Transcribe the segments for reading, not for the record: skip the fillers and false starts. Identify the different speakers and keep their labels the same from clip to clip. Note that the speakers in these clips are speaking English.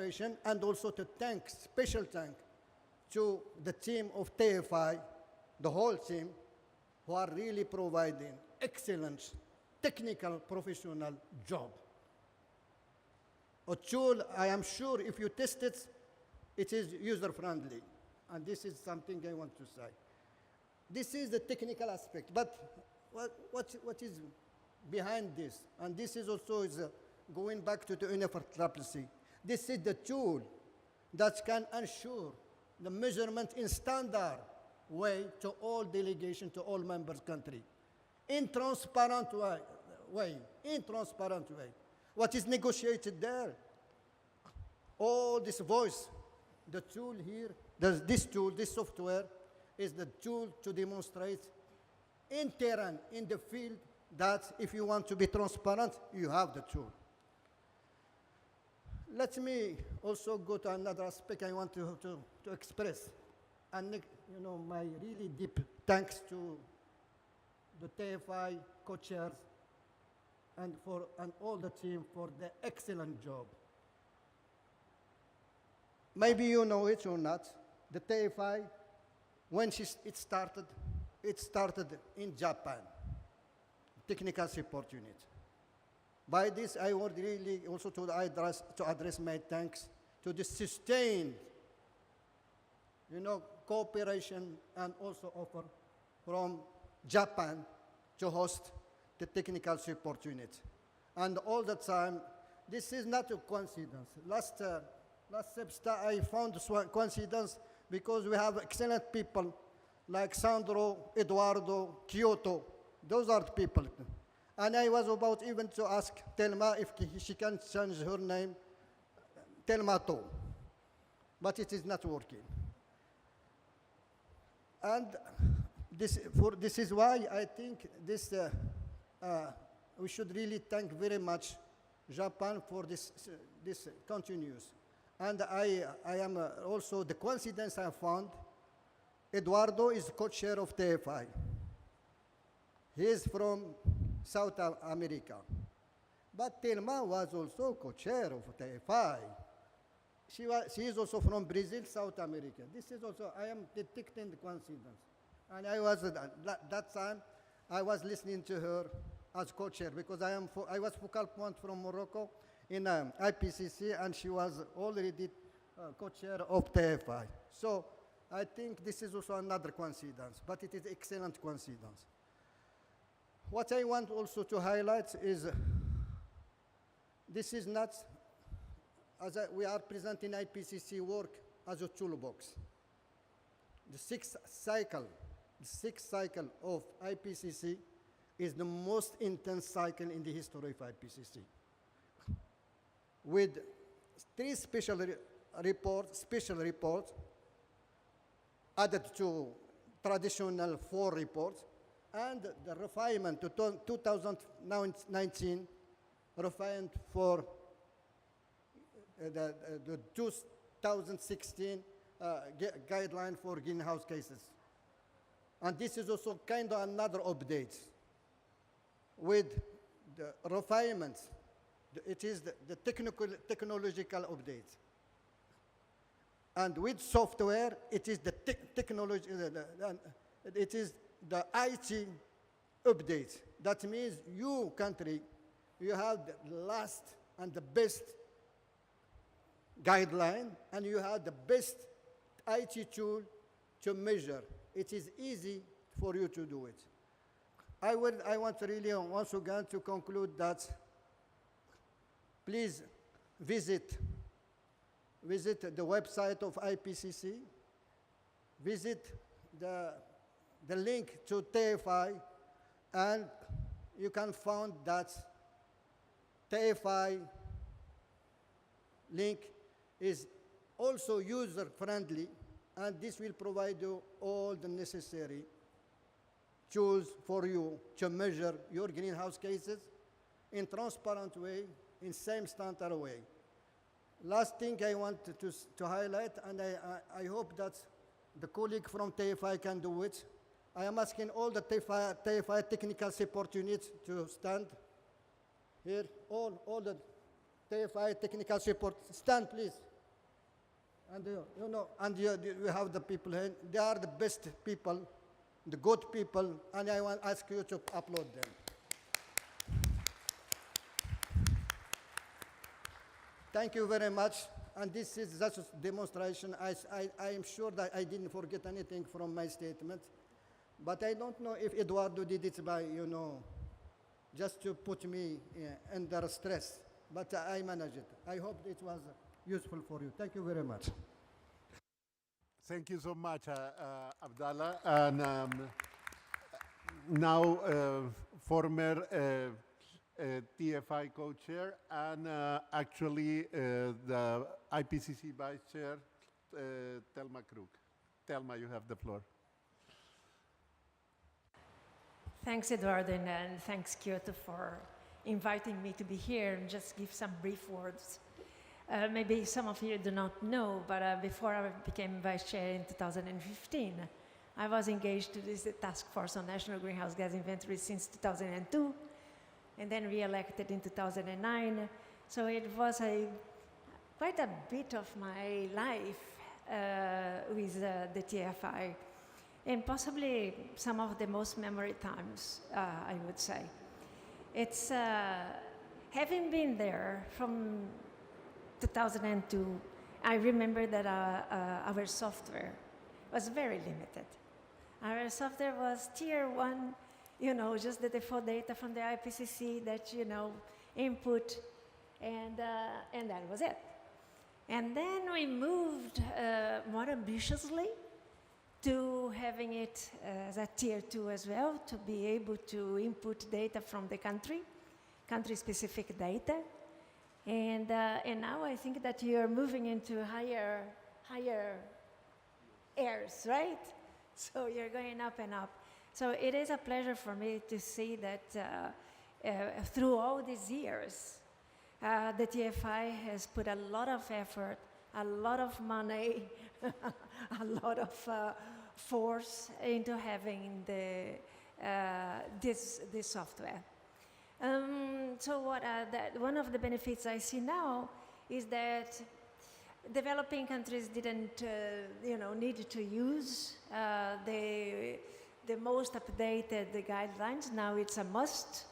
Speaker 1: cooperation, and also to thank, special thank to the team of TFI, the whole team, who are really providing excellent technical professional job. A tool, I am sure if you test it, it is user-friendly. And this is something I want to say. This is the technical aspect, but what is behind this? And this is also going back to the UNFCCC. This is the tool that can ensure the measurement in standard way to all delegations, to all members country, in transparent way, in transparent way. What is negotiated there? All this voice, the tool here, this tool, this software, is the tool to demonstrate in terrain, in the field, that if you want to be transparent, you have the tool. Let me also go to another aspect I want to express. And you know, my really deep thanks to the TFI co-chairs and all the team for the excellent job. Maybe you know it or not, the TFI, when it started in Japan, technical support unit. By this, I would really also to address my thanks to the sustained, you know, cooperation and also offer from Japan to host the technical support unit. And all the time, this is not a coincidence. Last semester, I found this one coincidence because we have excellent people like Sandro, Eduardo, Kiyoto. Those are the people. And I was about even to ask Telma if she can change her name, Telma To. But it is not working. And this is why I think this, we should really thank very much Japan for this continuous. And I am also, the coincidence I found, Eduardo is co-chair of TFI. He is from South America. But Telma was also co-chair of TFI. She is also from Brazil, South America. This is also, I am detecting the coincidence. And I was, that time, I was listening to her as co-chair because I was focal point from Morocco in IPCC, and she was already co-chair of TFI. So I think this is also another coincidence, but it is excellent coincidence. What I want also to highlight is this is not, we are presenting IPCC work as a toolbox. The sixth cycle of IPCC is the most intense cycle in the history of IPCC, with 3 special reports added to traditional 4 reports, and the refinement to 2019 refined for the 2016 guideline for greenhouse gases. And this is also kind of another update with the refinements. It is the technological update. And with software, it is the technology, it is the IT update. That means you, country, you have the last and the best guideline, and you have the best IT tool to measure. It is easy for you to do it. I want to really once again to conclude that please visit the website of IPCC, visit the link to TFI, and you can find that TFI link is also user-friendly, and this will provide you all the necessary tools for you to measure your greenhouse gases in transparent way, in same standard way. Last thing I want to highlight, and I hope that the colleague from TFI can do it. I am asking all the TFI technical support units to stand here. All the TFI technical support, stand please. And you know, and you have the people here. They are the best people, the good people, and I want to ask you to upload them. Thank you very much. And this is just a demonstration. I am sure that I didn't forget anything from my statement. But I don't know if Eduardo did it by, you know, just to put me under stress. But I managed it. I hope it was useful for you. Thank you very much.
Speaker 2: Thank you so much, Abdalah. And now, former TFI co-chair and actually the IPCC vice chair, Thelma Krook. Thelma, you have the floor.
Speaker 3: Thanks, Eduardo, and thanks, Kiyoto, for inviting me to be here and just give some brief words. Maybe some of you do not know, but before I became vice chair in 2015, I was engaged to this task force on national greenhouse gas inventory since 2002, and then re-elected in 2009. So it was quite a bit of my life with the TFI, and possibly some of the most memory times, I would say. It's having been there from 2002, I remember that our software was very limited. Our software was tier 1, you know, just the default data from the IPCC that, you know, input, and that was it. And then we moved more ambitiously to having it as a tier 2 as well, to be able to input data from the country-specific data. And now I think that you're moving into higher airs, right? So you're going up and up. So it is a pleasure for me to see that through all these years, the TFI has put a lot of effort, a lot of money, a lot of force into having this software. So one of the benefits I see now is that developing countries didn't, need to use the most updated guidelines. Now it's a must.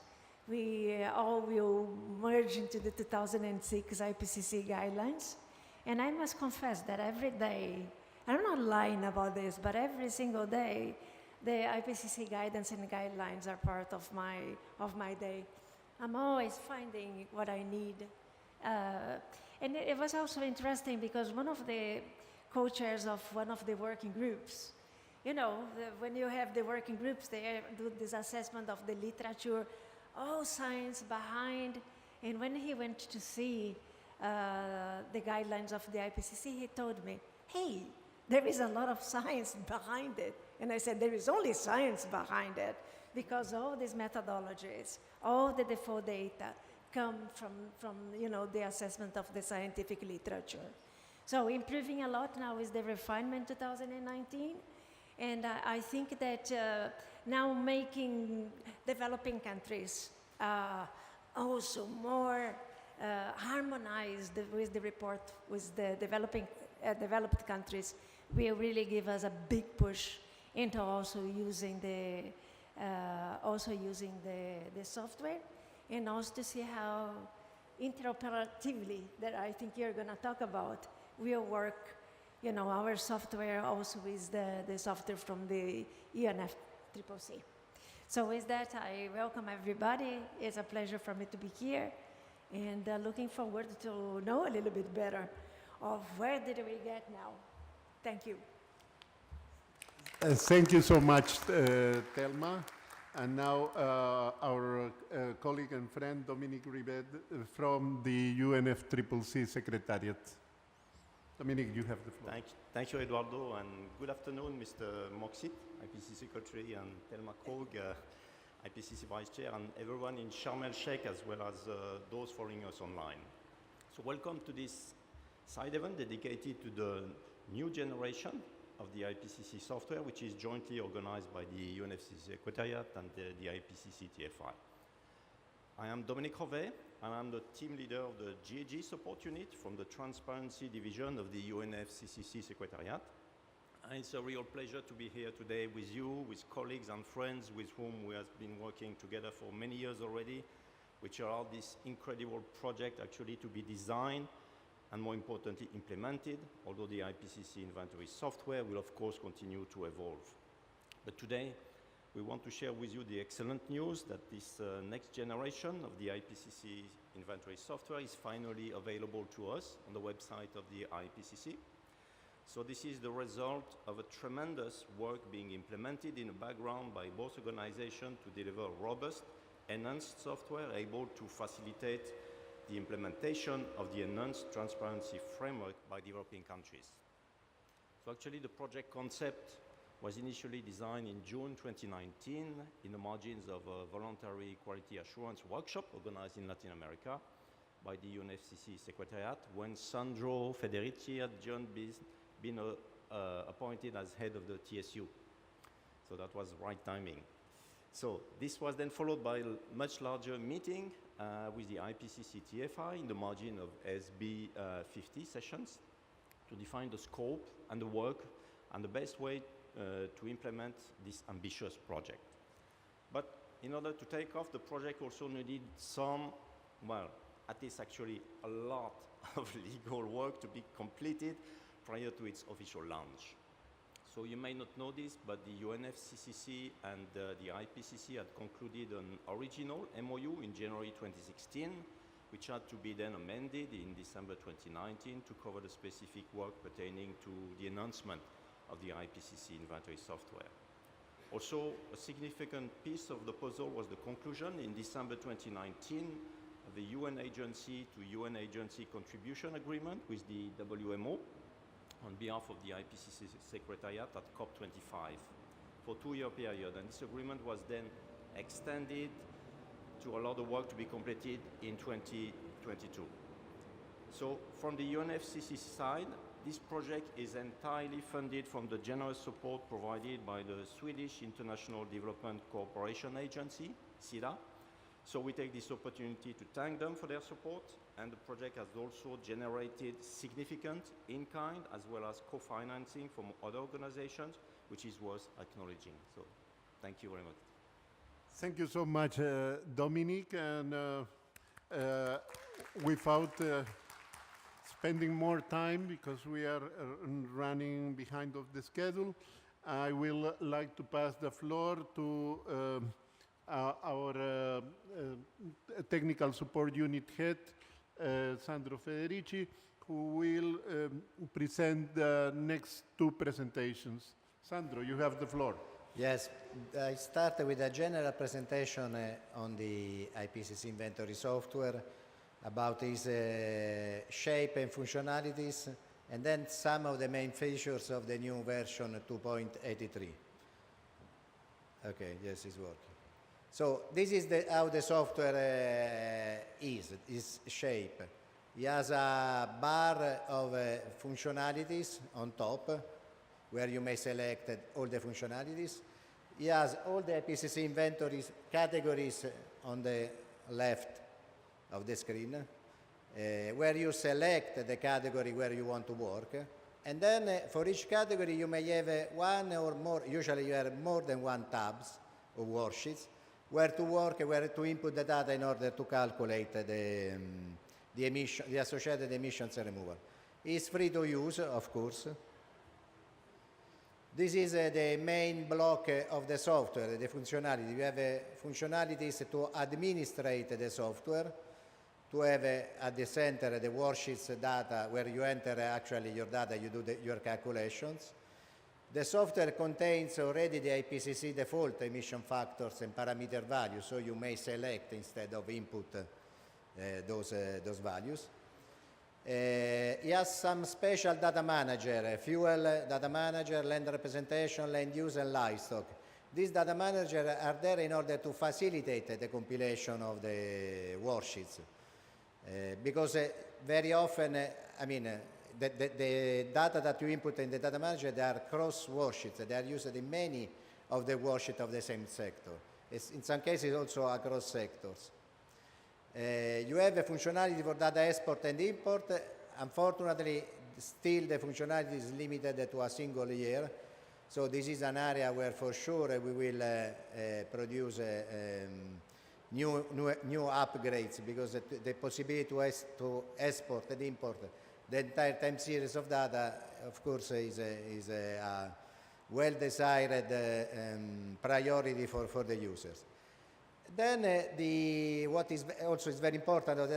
Speaker 3: We all will merge into the 2006 IPCC Guidelines. And I must confess that every day, I'm not lying about this, but every single day, the IPCC guidance and guidelines are part of my day. I'm always finding what I need. And it was also interesting because one of the co-chairs of one of the working groups, when you have the working groups, they do this assessment of the literature, all science behind. And when he went to see the guidelines of the IPCC, he told me, hey, there is a lot of science behind it. And I said, there is only science behind it because all these methodologies, all the default data come from the assessment of the scientific literature. So improving a lot now is the refinement 2019. And I think that now making developing countries also more harmonized with the report with the developed countries will really give us a big push into also using the software, and also to see how interoperatively, that I think you're going to talk about, will work, our software also with the software from the UNFCCC. So with that, I welcome everybody. It's a pleasure for me to be here, and looking forward to know a little bit better of where did we get now. Thank you.
Speaker 2: Thank you so much, Thelma. And now our colleague and friend, Dominique Revet from the UNFCCC Secretariat. Dominique, you have the floor.
Speaker 4: Thank you, Eduardo, and good afternoon, Mr. Mokssit, IPCC Secretary, and Thelma Krook, IPCC Vice Chair, and everyone in Sharm el-Sheikh, as well as those following us online. So welcome to this side event dedicated to the new generation of the IPCC software, which is jointly organized by the UNFCCC Secretariat and the IPCC TFI. I am Dominique Revet. and I'm the team leader of the GHG support unit from the Transparency Division of the UNFCCC Secretariat. And it's a real pleasure to be here today with you, with colleagues and friends with whom we have been working together for many years already, which allow this incredible project actually to be designed and more importantly implemented, although the IPCC Inventory Software will of course continue to evolve. But today, we want to share with you the excellent news that this next generation of the IPCC Inventory Software is finally available to us on the website of the IPCC. So this is the result of a tremendous work being implemented in the background by both organizations to deliver robust, enhanced software able to facilitate the implementation of the enhanced transparency framework by developing countries. So actually the project concept was initially designed in June 2019 in the margins of a voluntary quality assurance workshop organized in Latin America by the UNFCCC Secretariat when Sandro Federici had just been appointed as head of the TSU. So that was right timing. So this was then followed by a much larger meeting with the IPCC TFI in the margin of SB 50 sessions to define the scope and the work and the best way to implement this ambitious project. But in order to take off, the project also needed some, well, at least actually a lot of legal work to be completed prior to its official launch. So you may not know this, but the UNFCCC and the IPCC had concluded an original MOU in January 2016, which had to be then amended in December 2019 to cover the specific work pertaining to the enhancement of the IPCC inventory software. Also, a significant piece of the puzzle was the conclusion in December 2019 of the UN agency to UN agency contribution agreement with the WMO on behalf of the IPCC Secretariat at COP25 for a 2-year period. And this agreement was then extended to allow the work to be completed in 2022. So from the UNFCCC side, this project is entirely funded from the generous support provided by the Swedish International Development Cooperation Agency, SIDA. So we take this opportunity to thank them for their support, and the project has also generated significant in-kind as well as co-financing from other organizations, which is worth acknowledging. So thank you very much.
Speaker 2: Thank you so much, Dominique. And without spending more time, because we are running behind of the schedule, I will like to pass the floor to our technical support unit head, Sandro Federici, who will present the next 2 presentations. Sandro, you have the floor.
Speaker 5: Yes, I start with a general presentation on the IPCC inventory software, about its shape and functionalities, and then some of the main features of the new version 2.83. Okay, yes, it's working. So this is how the software is shape. It has a bar of functionalities on top, where you may select all the functionalities. It has all the IPCC inventories categories on the left of the screen, where you select the category where you want to work. And then for each category you may have one or more, usually you have more than one tabs or worksheets, where to work, where to input the data in order to calculate the associated emissions removal. It's free to use, of course. This is the main block of the software, the functionality. We have functionalities to administrate the software, to have at the center the worksheets data where you enter actually your data, you do your calculations. The software contains already the IPCC default emission factors and parameter values, so you may select instead of input those values. It has some special data manager, fuel data manager, land representation, land use, and livestock. These data managers are there in order to facilitate the compilation of the worksheets. Because very often, the data that you input in the data manager, they are cross worksheets. They are used in many of the worksheets of the same sector. It's in some cases also across sectors. You have a functionality for data export and import. Unfortunately, still the functionality is limited to a single year. So this is an area where for sure we will produce new upgrades, because the possibility to export and import the entire time series of data, of course, is a well-desired priority for the users. Then what is also is very important of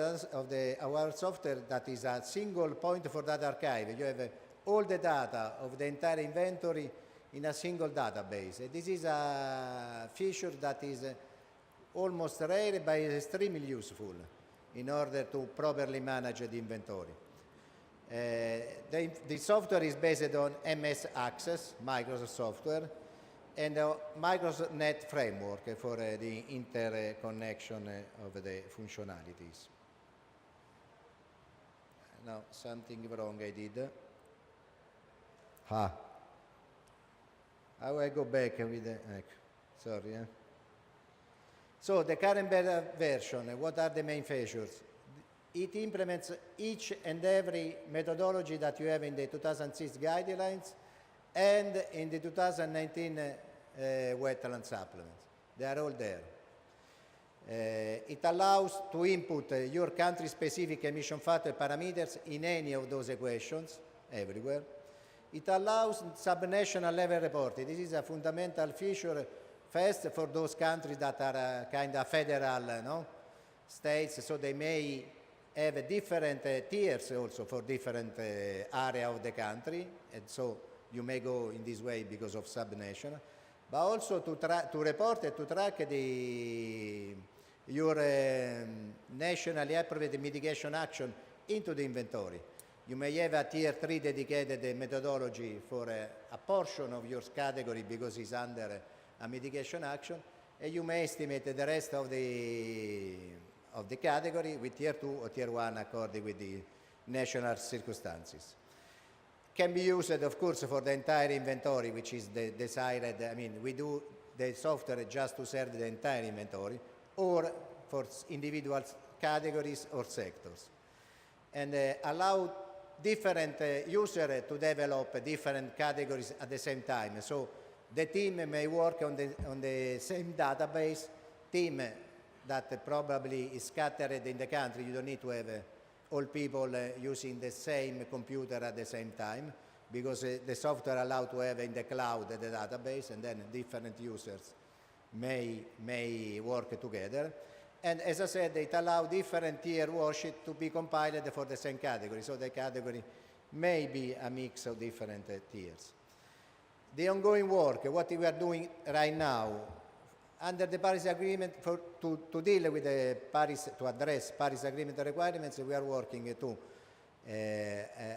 Speaker 5: our software, that is a single point for data archive. You have all the data of the entire inventory in a single database. This is a feature that is almost rare, but is extremely useful in order to properly manage the inventory. The software is based on MS Access, Microsoft software, and Microsoft Net framework for the interconnection of the functionalities. Now, something wrong I did. How I go back with the, sorry. So the current beta version, what are the main features? It implements each and every methodology that you have in the 2006 guidelines and in the 2019 wetland supplements. They are all there. It allows to input your country-specific emission factor parameters in any of those equations, everywhere. It allows subnational level reporting. This is a fundamental feature, first for those countries that are kind of federal states, so they may have different tiers also for different area of the country, and so you may go in this way because of subnational, but also to report and to track your nationally appropriate mitigation action into the inventory. You may have a tier 3 dedicated methodology for a portion of your category because it's under a mitigation action, and you may estimate the rest of the category with tier 2 or tier 1 according with the national circumstances. Can be used, of course, for the entire inventory, which is the desired. I mean, we do the software just to serve the entire inventory, or for individual categories or sectors, and allow different users to develop different categories at the same time. So the team may work on the same database. Team that probably is scattered in the country, you don't need to have all people using the same computer at the same time, because the software allows to have in the cloud the database, and then different users may work together. And as I said, it allows different tier worksheets to be compiled for the same category, so the category may be a mix of different tiers. The ongoing work, what we are doing right now, under the Paris Agreement, to deal with the to address Paris Agreement requirements, we are working to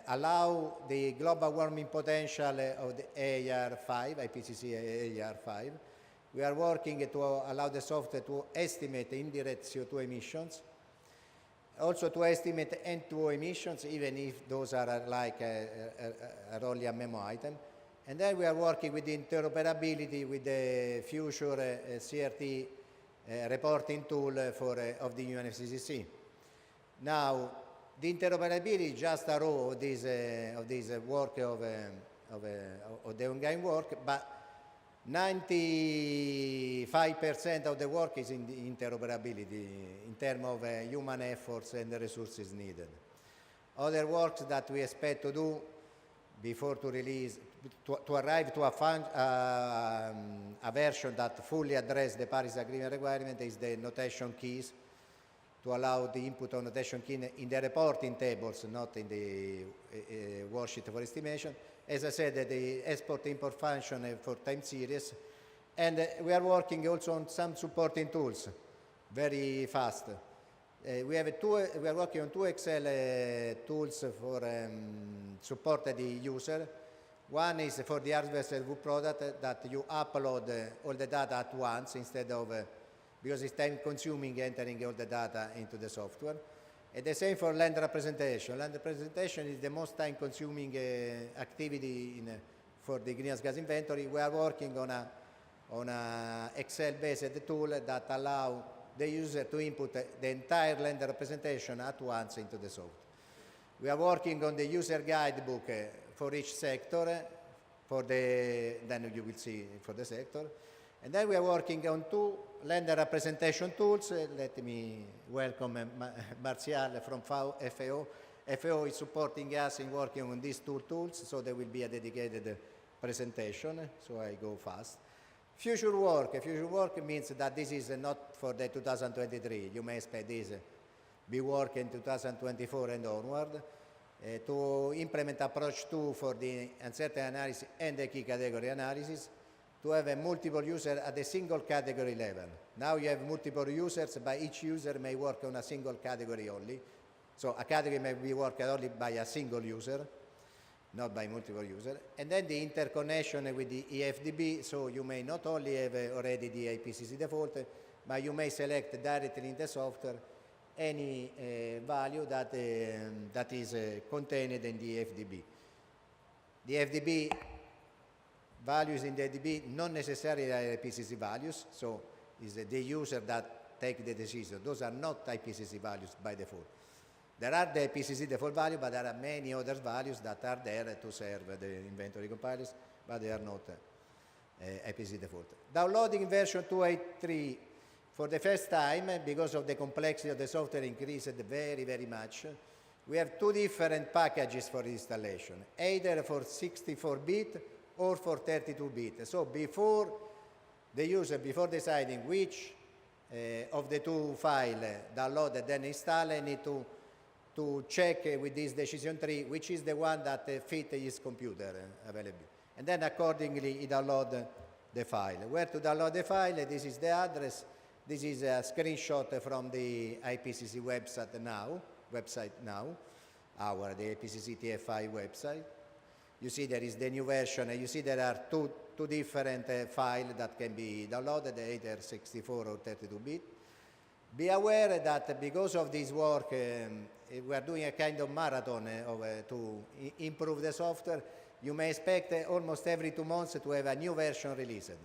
Speaker 5: allow the global warming potential of the AR5, IPCC AR5. We are working to allow the software to estimate indirect CO2 emissions, also to estimate N2O emissions, even if those are like only a memo item. And then we are working with the interoperability with the future CRT reporting tool of the UNFCCC. Now, the interoperability is just a row of this work of the ongoing work, but 95% of the work is in the interoperability in terms of human efforts and the resources needed. Other works that we expect to do before to release, to arrive to a version that fully addresses the Paris Agreement requirement is the notation keys, to allow the input of notation key in the reporting tables, not in the worksheet for estimation. As I said, the export-import function for time series. And we are working also on some supporting tools very fast. We are working on 2 Excel tools for support the user. One is for the harvested wood product, that you upload all the data at once instead of, because it's time consuming entering all the data into the software. And the same for land representation. Land representation is the most time consuming activity for the greenhouse gas inventory. We are working on a Excel based tool that allow the user to input the entire lender representation at once into the software. We are working on the user guidebook for each sector, then you will see for the sector. And then we are working on 2 lender representation tools. Let me welcome Martial from FAO. FAO is supporting us in working on these 2 tools, so there will be a dedicated presentation, so I go fast. Future work means that this is not for the 2023. You may expect this be work in 2024 and onward. To implement approach 2 for the uncertainty analysis and the key category analysis, to have a multiple user at a single category level. Now you have multiple users, but each user may work on a single category only. So a category may be worked only by a single user, not by multiple users. And then the interconnection with the EFDB, so you may not only have already the IPCC default, but you may select directly in the software any value that is contained in the FDB. The FDB values in the FDB not necessarily are IPCC values, so it's the user that take the decision. Those are not IPCC values by default. There are the IPCC default value, but there are many other values that are there to serve the inventory compilers, but they are not IPCC default. Downloading version 2.8.3 for the first time, because of the complexity of the software increased very, very much. We have 2 different packages for installation, either for 64-bit or for 32-bit. So before the user, before deciding which of the 2 files download and then install, need to check with this decision tree which is the one that fit his computer available. And then accordingly he download the file. Where to download the file? This is the address. This is a screenshot from the IPCC website now, the IPCC TFI website. You see there is the new version, and you see there are two different files that can be downloaded, either 64 or 32-bit. Be aware that because of this work, we are doing a kind of marathon to improve the software. You may expect almost every 2 months to have a new version released.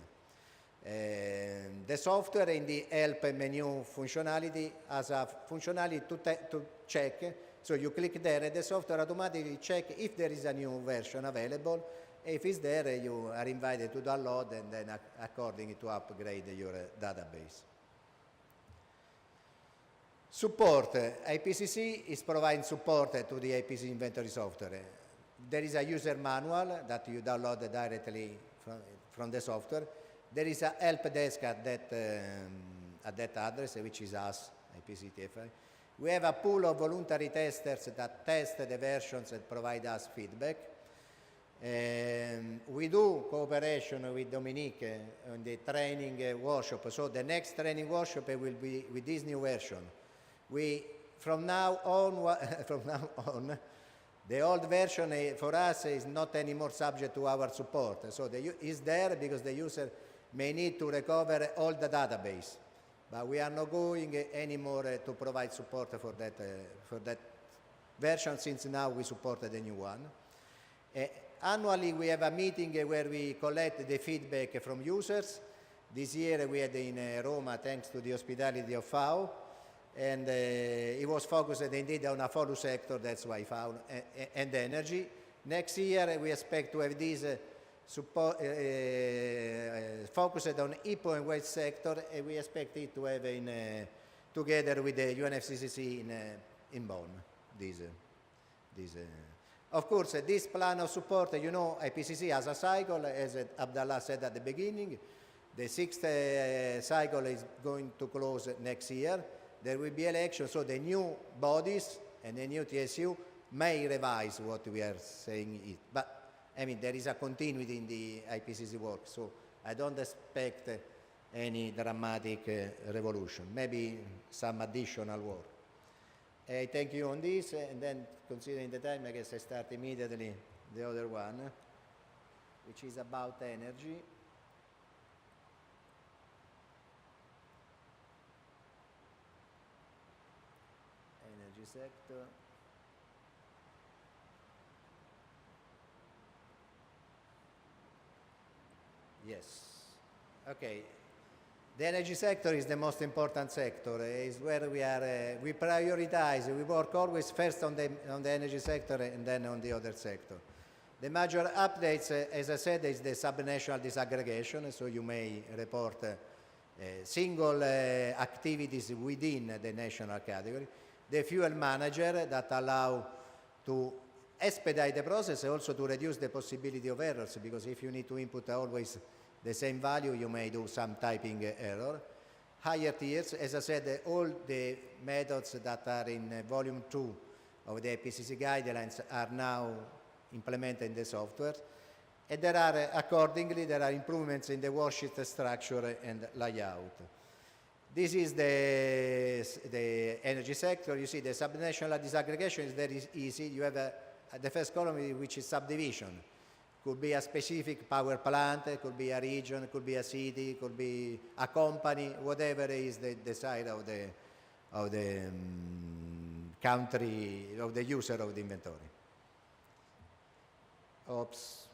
Speaker 5: The software in the help menu functionality has a functionality to check. So you click there and the software automatically check if there is a new version available. If it's there, you are invited to download and then accordingly to upgrade your database. Support. IPCC is providing support to the IPCC inventory software. There is a user manual that you download directly from the software. There is a help desk at that address, which is us, IPCC TFI. We have a pool of voluntary testers that test the versions and provide us feedback. We do cooperation with Dominique on the training workshop. So the next training workshop will be with this new version. From now on, the old version for us is not anymore subject to our support. So it's there because the user may need to recover all the database. But we are not going anymore to provide support for that version, since now we support the new one. Annually, we have a meeting where we collect the feedback from users. This year we had in Roma, thanks to the hospitality of FAO, and it was focused indeed on a follow sector, that's why FAO, and energy. Next year we expect to have this focused on EPO and waste sector, and we expect it to have together with the UNFCCC in Bonn. Of course, this plan of support, IPCC has a cycle, as Abdalah said at the beginning. The 6th cycle is going to close next year. There will be elections, so the new bodies and the new TSU may revise what we are saying. But there is a continuity in the IPCC work, so I don't expect any dramatic revolution, maybe some additional work. I thank you on this, and then considering the time, I guess I start immediately the other one, which is about energy. Energy sector. Yes. Okay. The energy sector is the most important sector. It's where we prioritize. We work always first on the energy sector and then on the other sector. The major updates, as I said, is the subnational disaggregation. So you may report single activities within the national category. The fuel manager that allow to expedite the process and also to reduce the possibility of errors, because if you need to input always the same value, you may do some typing error. Higher tiers, as I said, all the methods that are in volume 2 of the IPCC guidelines are now implemented in the software. And accordingly, there are improvements in the worksheet structure and layout. This is the energy sector. You see the subnational disaggregation is very easy. You have the first column, which is subdivision. Could be a specific power plant, it could be a region, it could be a city, it could be a company, whatever is the side of the country, of the user of the inventory. Oops.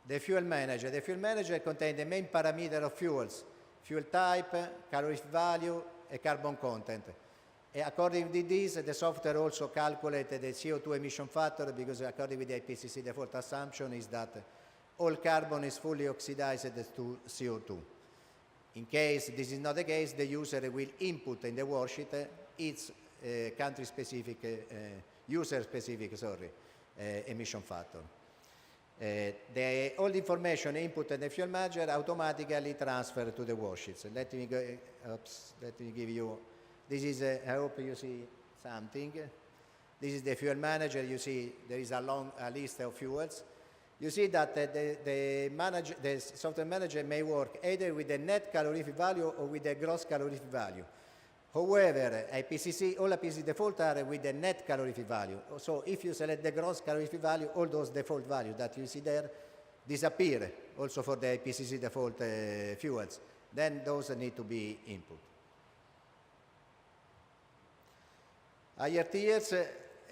Speaker 5: The fuel manager. The fuel manager contains the main parameter of fuels: fuel type, calorific value, and carbon content. According to this, the software also calculated the CO2 emission factor, because according to the IPCC default assumption is that all carbon is fully oxidized to CO2. In case this is not the case, the user will input in the worksheet its country-specific, user-specific, emission factor. All the information input in the fuel manager automatically transferred to the worksheets. Let me give you. This is, I hope you see something. This is the fuel manager. You see there is a long list of fuels. You see that the software manager may work either with the net calorific value or with the gross calorific value. However, all IPCC default are with the net calorific value. So if you select the gross calorific value, all those default values that you see there disappear also for the IPCC default fuels. Then those need to be input. Higher tiers,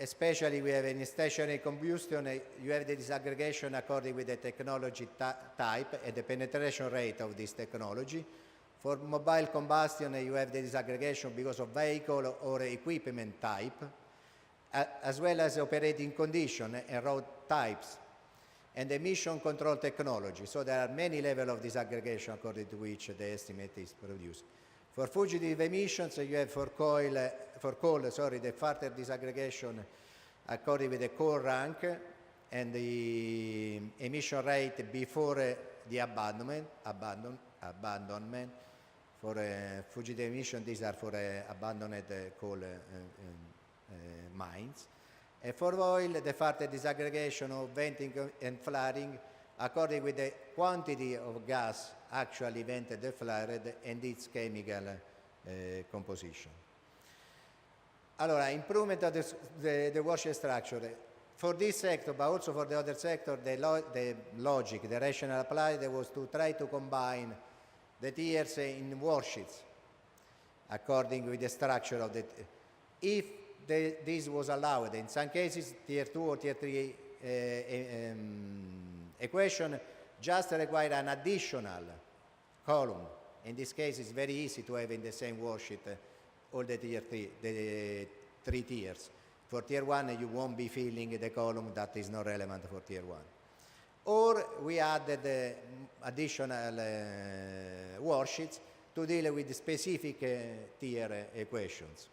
Speaker 5: especially we have in stationary combustion, you have the disaggregation according with the technology type and the penetration rate of this technology. For mobile combustion, you have the disaggregation because of vehicle or equipment type, as well as operating condition and road types, and emission control technology. So there are many levels of disaggregation according to which the estimate is produced. For fugitive emissions, you have for coal, the further disaggregation according with the coal rank and the emission rate before the abandonment. For fugitive emission, these are for abandoned coal mines. And for oil, the further disaggregation of venting and flaring according with the quantity of gas actually vented and flared and its chemical composition. Allora, improvement of the worksheet structure. For this sector, but also for the other sector, the logic, the rationale applied was to try to combine the tiers in worksheets according with the structure of the. If this was allowed, in some cases, tier 2 or tier 3 equation just require an additional column. In this case, it's very easy to have in the same worksheet all the three tiers. For tier 1, you won't be filling the column that is not relevant for tier 1. Or we added additional worksheets to deal with specific tier equations.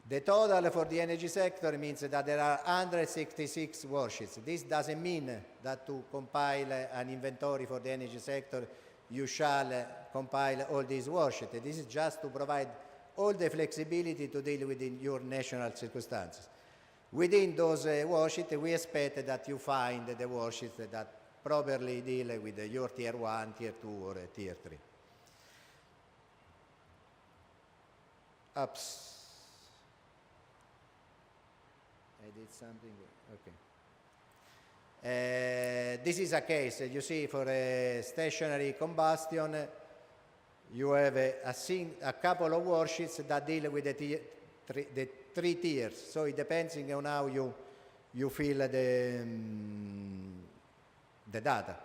Speaker 5: The total for the energy sector means that there are 166 worksheets. This doesn't mean that to compile an inventory for the energy sector, you shall compile all these worksheets. This is just to provide all the flexibility to deal with your national circumstances. Within those worksheets, we expect that you find the worksheets that properly deal with your tier 1, tier 2, or tier 3. Oops. I did something, okay. This is a case, you see, for a stationary combustion, you have a couple of worksheets that deal with the three tiers. So it depends on how you fill the data.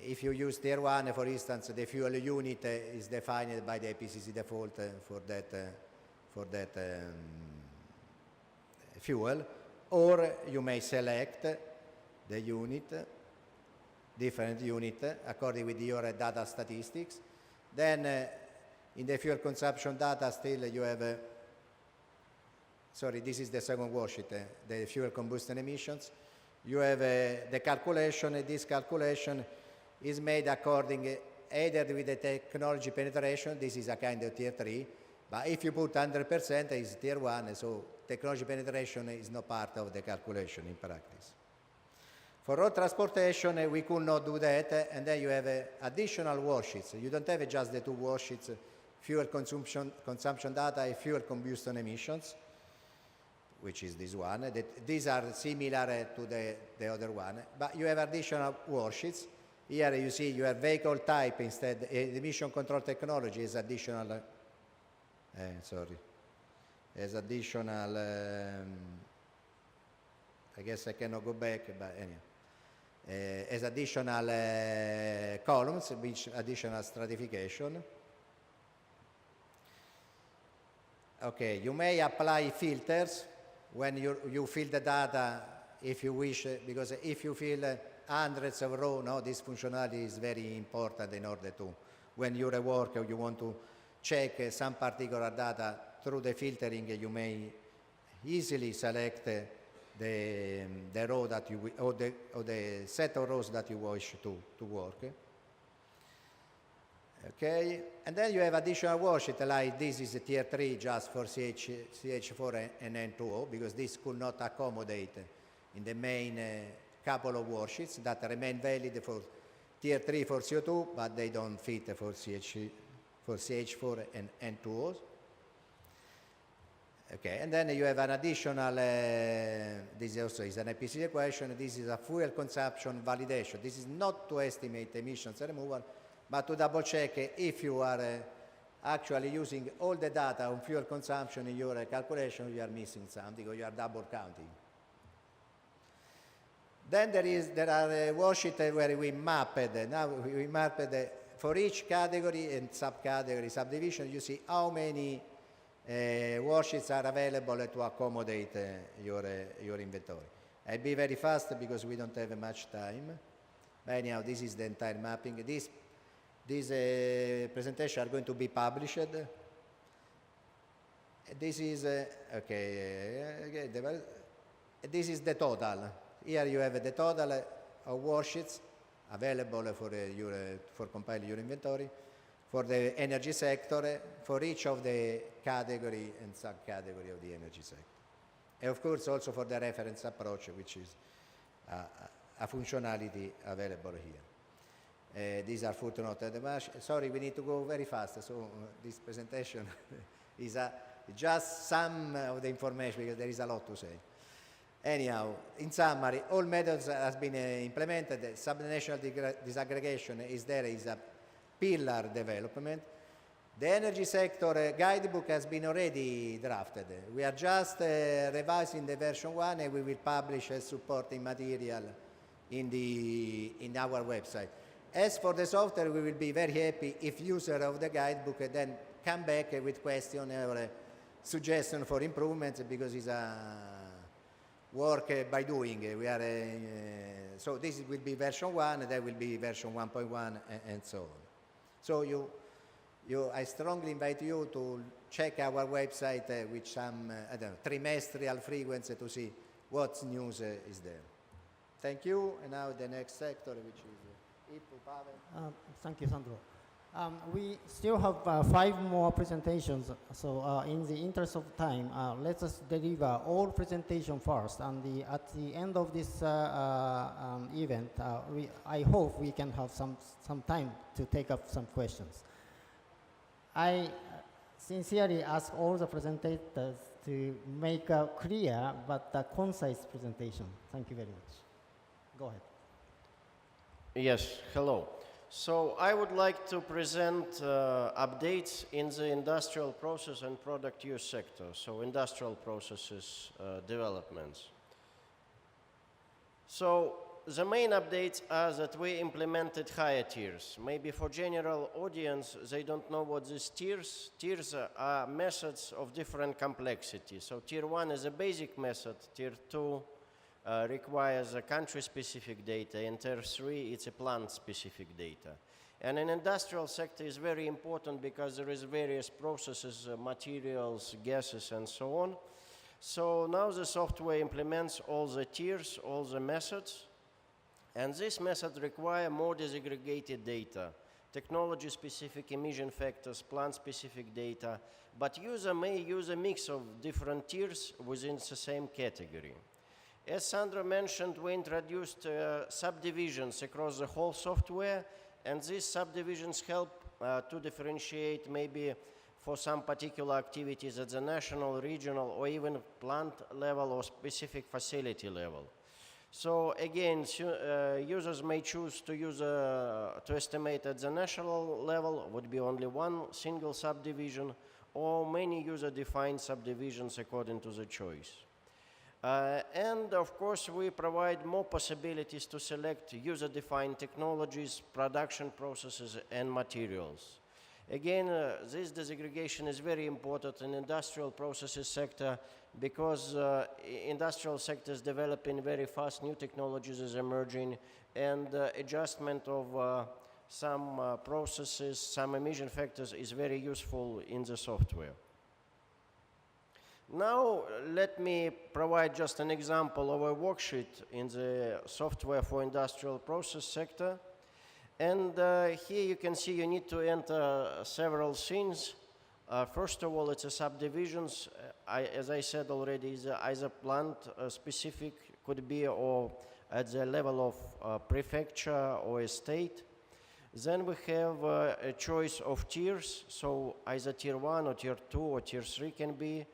Speaker 5: If you use tier 1, for instance, the fuel unit is defined by the IPCC default for that fuel, or you may select the unit, different unit, according with your data statistics. Then in the fuel consumption data still you have, sorry, this is the second worksheet, the fuel combustion emissions. You have the calculation, and this calculation is made according either with the technology penetration, this is a kind of tier 3, but if you put 100% it's tier 1, so technology penetration is not part of the calculation in practice. For road transportation, we could not do that, and then you have additional worksheets. You don't have just the two worksheets, fuel consumption data and fuel combustion emissions, which is this one. These are similar to the other one, but you have additional worksheets. Here you see you have vehicle type instead, emission control technology is additional, as additional, I guess I cannot go back, but anyway. As additional columns, which additional stratification. Okay, you may apply filters when you fill the data if you wish, because if you fill hundreds of rows, no, this functionality is very important in order to, when you rework or you want to check some particular data through the filtering, you may easily select the row that you, or the set of rows that you wish to work. Okay, and then you have additional worksheet, like this is a tier 3 just for CH4 and N2O, because this could not accommodate in the main couple of worksheets that remain valid for tier 3 for CO2, but they don't fit for CH4 and N2O. Okay, and then you have an additional, this also is an IPCC equation, this is a fuel consumption validation. This is not to estimate emissions removal, but to double check if you are actually using all the data on fuel consumption in your calculation, you are missing something or you are double counting. Then there are worksheets where we mapped, now we mapped for each category and subcategory, subdivision, you see how many worksheets are available to accommodate your inventory. I'll be very fast because we don't have much time. But anyhow, this is the entire mapping. These presentations are going to be published. This is, this is the total. Here you have the total of worksheets available for compiling your inventory, for the energy sector, for each of the category and subcategory of the energy sector. And of course also for the reference approach, which is a functionality available here. These are footnotes at the margin. Sorry, we need to go very fast, so this presentation is just some of the information because there is a lot to say. Anyhow, in summary, all methods have been implemented. Subnational disaggregation is a pillar development. The energy sector guidebook has been already drafted. We are just revising the version 1 and we will publish a supporting material in our website. As for the software, we will be very happy if users of the guidebook then come back with questions or suggestions for improvements, because it's a work by doing. So this will be version 1, there will be version 1.1 and so on. So I strongly invite you to check our website with some trimestral frequency to see what news is there. Thank you. And now the next sector, which is Pavel.
Speaker 6: Thank you, Sandro. We still have 5 more presentations, so in the interest of time, let us deliver all presentation first, and at the end of this event, I hope we can have some time to take up some questions. I sincerely ask all the presentators to make a clear but concise presentation. Thank you very much. Go ahead.
Speaker 7: Yes, hello. So I would like to present updates in the industrial process and product use sector, so industrial processes developments. So the main updates are that we implemented higher tiers. Maybe for general audience, they don't know what these tiers. Tiers are methods of different complexity. So tier 1 is a basic method, tier 2 requires a country-specific data, and tier 3 it's a plant-specific data. And in industrial sector is very important because there is various processes, materials, gases, and so on. So now the software implements all the tiers, all the methods, and this method require more disaggregated data, technology-specific emission factors, plant-specific data, but user may use a mix of different tiers within the same category. As Sandro mentioned, we introduced subdivisions across the whole software, and these subdivisions help to differentiate maybe for some particular activities at the national, regional, or even plant level or specific facility level. So again, users may choose to use to estimate at the national level, would be only one single subdivision, or many user-defined subdivisions according to the choice. And of course, we provide more possibilities to select user-defined technologies, production processes, and materials. Again, this disaggregation is very important in industrial processes sector because industrial sector is developing very fast, new technologies is emerging, and adjustment of some processes, some emission factors is very useful in the software. Now, let me provide just an example of a worksheet in the software for industrial process sector. And here you can see you need to enter several things. First of all, it's a subdivisions. As I said already, is either plant specific, could be, or at the level of prefecture or a state. Then we have a choice of tiers, so either tier 1 or tier 2 or tier 3 can be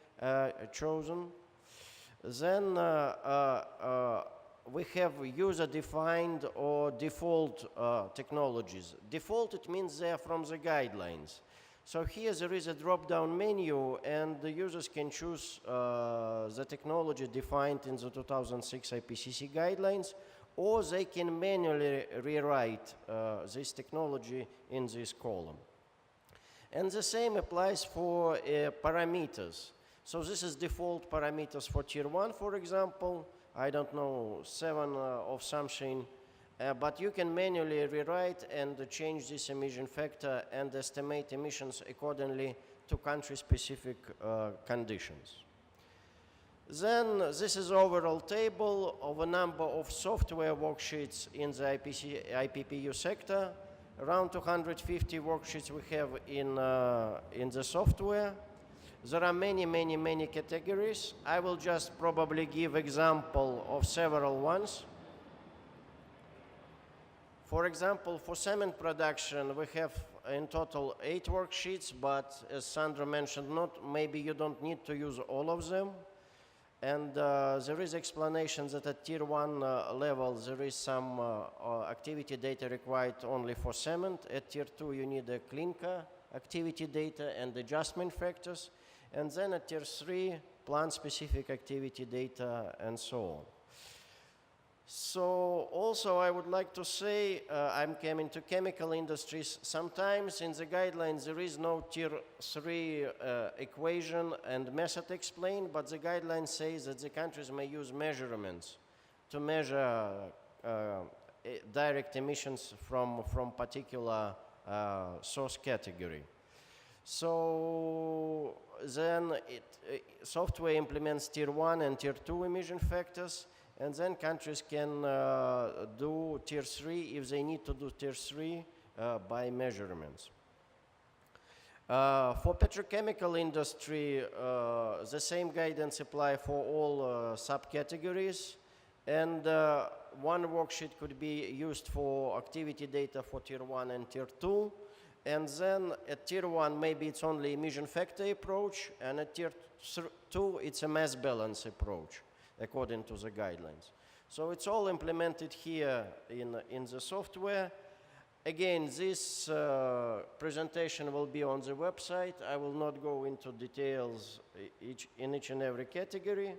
Speaker 7: chosen. Then we have user-defined or default technologies. Default, it means they are from the guidelines. So here there is a drop-down menu, and the users can choose the technology defined in the 2006 IPCC guidelines, or they can manually rewrite this technology in this column. And the same applies for parameters. So this is default parameters for tier 1, for example. I don't know, 7 of something, but you can manually rewrite and change this emission factor and estimate emissions accordingly to country-specific conditions. Then this is overall table of a number of software worksheets in the IPPU sector. Around 250 worksheets we have in the software. There are many categories. I will just probably give example of several ones. For example, for cement production, we have in total 8 worksheets, but as Sandro mentioned, maybe you don't need to use all of them. And there is explanation that at tier 1 level, there is some activity data required only for cement. At tier 2, you need a clinker activity data and adjustment factors. And then at tier 3, plant-specific activity data, and so on. So also I would like to say, I'm coming to chemical industries. Sometimes in the guidelines there is no tier 3 equation and method explained, but the guidelines say that the countries may use measurements to measure direct emissions from particular source category. So then software implements tier 1 and tier 2 emission factors, and then countries can do tier 3 if they need to do tier 3 by measurements. For petrochemical industry, the same guidance apply for all subcategories, and one worksheet could be used for activity data for tier 1 and tier 2. And then at tier 1, maybe it's only emission factor approach, and at tier 2, it's a mass balance approach, according to the guidelines. So it's all implemented here in the software. Again, this presentation will be on the website. I will not go into details in each and every category.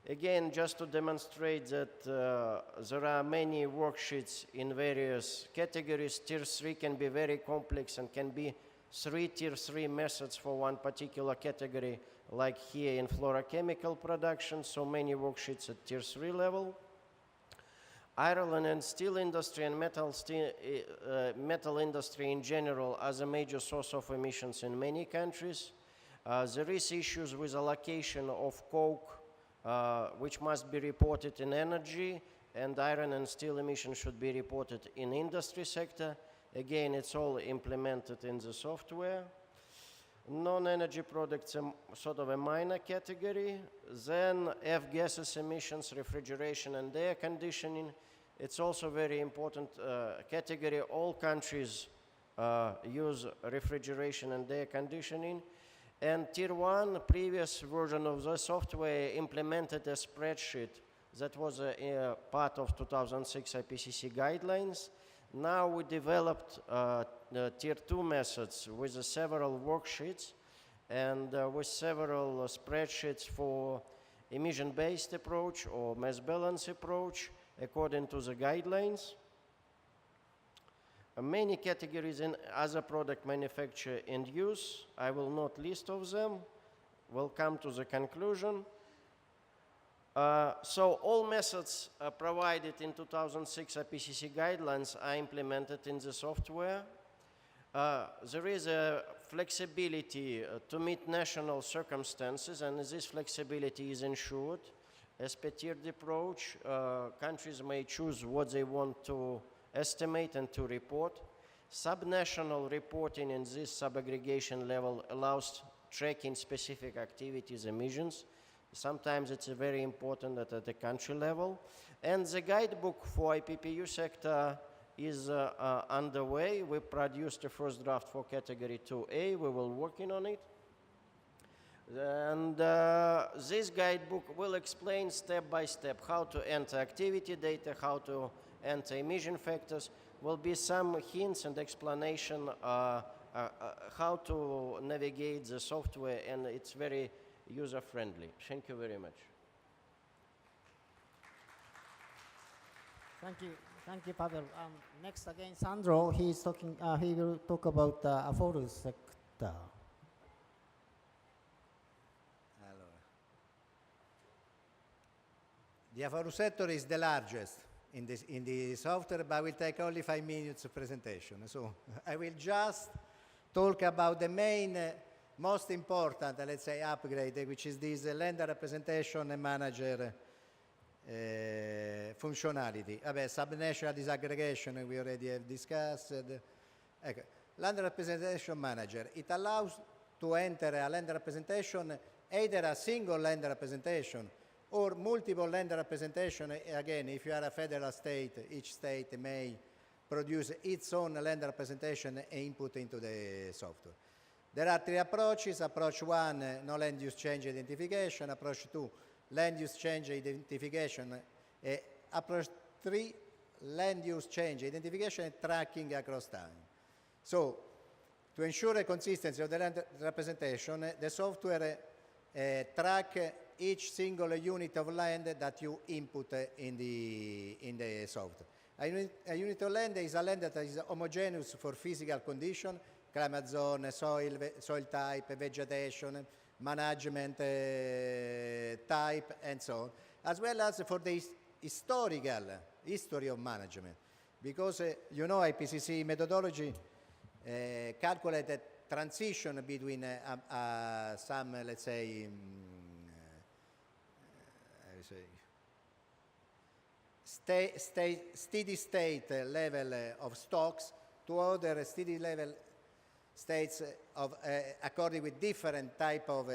Speaker 7: Again, just to demonstrate that there are many worksheets in various categories. Tier 3 can be very complex and can be 3 Tier 3 methods for one particular category, like here in fluorochemical production, so many worksheets at Tier 3 level. Iron and steel industry and metal industry in general are the major source of emissions in many countries. There is issues with allocation of coke, which must be reported in energy, and iron and steel emissions should be reported in industry sector. Again, it's all implemented in the software. Non-energy products are sort of a minor category. Then F-gases emissions, refrigeration and air conditioning. It's also very important category. All countries use refrigeration and air conditioning. And Tier 1, previous version of the software implemented a spreadsheet that was a part of 2006 IPCC guidelines. Now we developed the Tier 2 methods with several worksheets and with several spreadsheets for emission-based approach or mass balance approach according to the guidelines. Many categories in other product manufacture and use. I will not list of them. We'll come to the conclusion. So all methods provided in 2006 IPCC guidelines are implemented in the software. There is a flexibility to meet national circumstances, and this flexibility is ensured. As per tiered approach, countries may choose what they want to estimate and to report. Subnational reporting in this sub-aggregation level allows tracking specific activities emissions. Sometimes it's very important at the country level. And the guidebook for IPPU sector is underway. We produced a first draft for category 2A. We will working on it. And this guidebook will explain step by step how to enter activity data, how to enter emission factors. Will be some hints and explanation how to navigate the software, and it's very user-friendly. Thank you very much.
Speaker 6: Thank you, Pavel. Next again, Sandro. He's talking. He will talk about the affordable sector.
Speaker 5: The affordable sector is the largest in the software, but will take only 5 minutes of presentation. So I will just talk about the main, most important, let's say, upgrade, which is this lender representation and manager functionality. Subnational disaggregation, we already have discussed. Lender representation manager. It allows to enter a lender representation, either a single lender representation or multiple lender representation. Again, if you are a federal state, each state may produce its own lender representation and input into the software. There are 3 approaches. Approach 1, no land use change identification. Approach 2, land use change identification. Approach 3, land use change identification and tracking across time. So, to ensure a consistency of the land representation, the software track each single unit of land that you input in the software. A unit of land is a land that is homogeneous for physical condition, climate zone, soil type, vegetation, management type, and so on, as well as for the history of management. Because, you know, IPCC methodology calculated transition between some, let's say, steady state level of stocks to other steady level states of according with different type of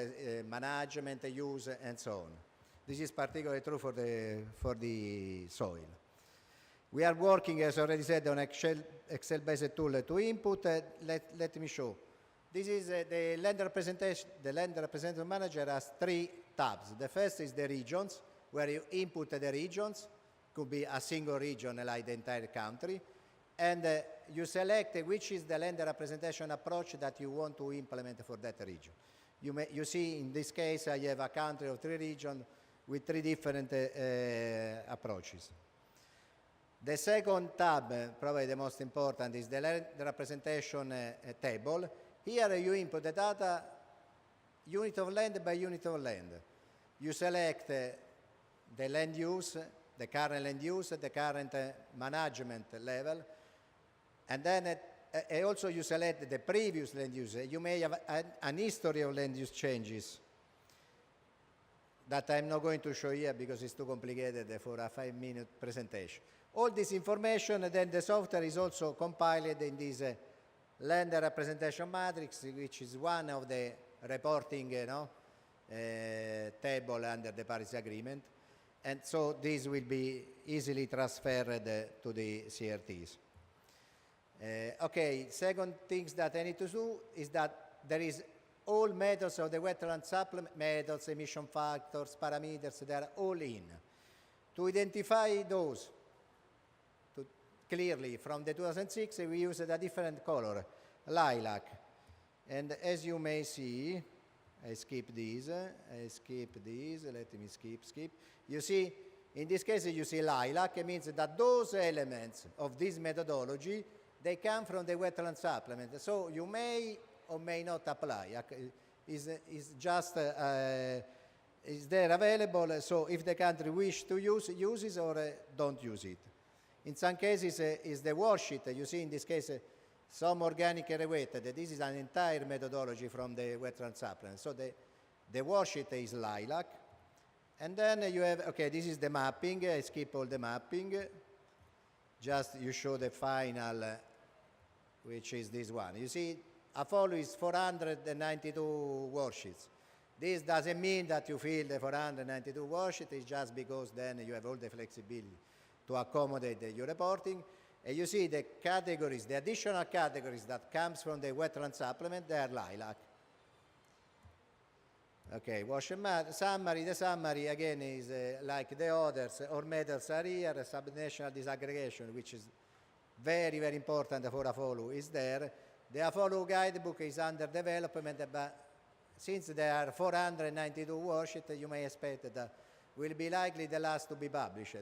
Speaker 5: management, use, and so on. This is particularly true for the soil. We are working, as already said, on Excel-based tool to input. Let me show. This is the lender representation. The lender representative manager has 3 tabs. The first is the regions, where you input the regions. Could be a single region like the entire country. And you select which is the lender representation approach that you want to implement for that region. You see, in this case, I have a country of 3 regions with 3 different approaches. The second tab, probably the most important, is the land representation table. Here you input the data unit of land by unit of land. You select the land use, the current land use, the current management level, and then also you select the previous land use. You may have an history of land use changes that I'm not going to show here because it's too complicated for a 5-minute presentation. All this information, then the software is also compiled in this land representation matrix, which is one of the reporting table under the Paris Agreement. And so this will be easily transferred to the CRTs. Okay, second things that I need to do is that there is all methods of the wetland supplement, methods, emission factors, parameters, they are all in. To identify those clearly from the 2006, we used a different color, lilac. And as you may see, I skip these, let me skip. You see, in this case, you see lilac. It means that those elements of this methodology, they come from the wetland supplement. So you may or may not apply. Is there available, so if the country wish to uses or don't use it. In some cases, is the worksheet. You see, in this case, some organic Revet. This is an entire methodology from the wetland supplement. So the worksheet is lilac. And then you have, okay, this is the mapping. I skip all the mapping. Just you show the final, which is this one. You see, a follow is 492 worksheets. This doesn't mean that you fill the 492 worksheets. It's just because then you have all the flexibility to accommodate your reporting. And you see the categories, the additional categories that comes from the wetland supplement, they are lilac. Okay, wash and summary. The summary, again, is like the others, or methods are here, subnational disaggregation, which is very, very important for a follow, is there. The follow guidebook is under development, but since there are 492 worksheets, you may expect that will be likely the last to be published,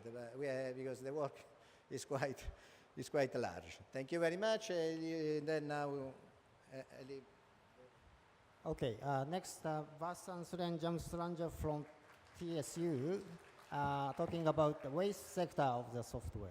Speaker 5: because the work is quite large. Thank you very much. Then now,
Speaker 6: Okay, next, Baasansuren Jamsranjav from TSU, talking about the waste sector of the software.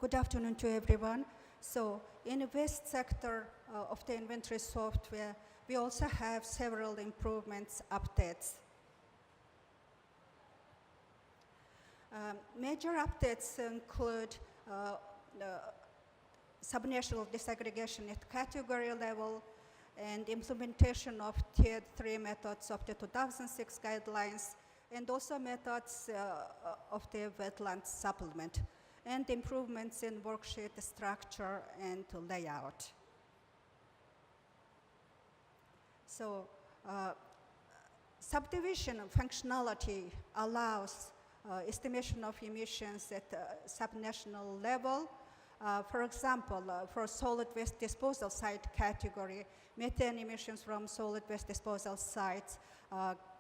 Speaker 8: Good afternoon to everyone. So in the waste sector of the inventory software, we also have several improvements, updates. Major updates include subnational disaggregation at category level and implementation of Tier 3 methods of the 2006 guidelines, and also methods of the wetland supplement, and improvements in worksheet structure and layout. So subdivision functionality allows estimation of emissions at subnational level. For example, for solid waste disposal site category, methane emissions from solid waste disposal sites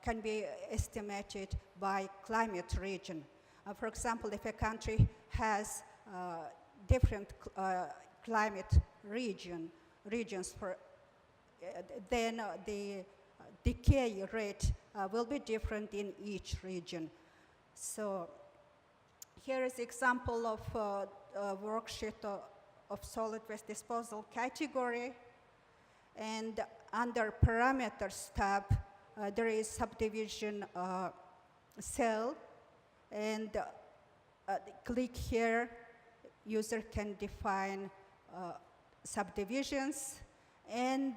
Speaker 8: can be estimated by climate region. For example, if a country has different climate regions, then the decay rate will be different in each region. So here is an example of a worksheet of solid waste disposal category. And under parameters tab, there is subdivision cell. And click here, user can define subdivisions and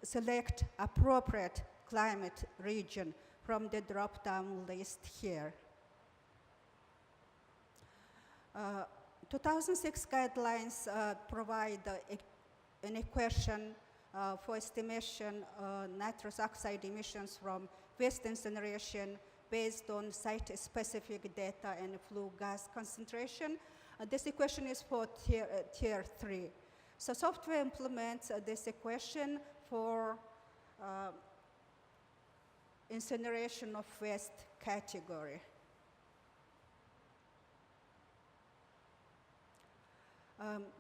Speaker 8: select appropriate climate region from the drop-down list here. 2006 guidelines provide an equation for estimation nitrous oxide emissions from waste incineration based on site-specific data and flue gas concentration. This equation is for tier 3. So software implements this equation for incineration of waste category.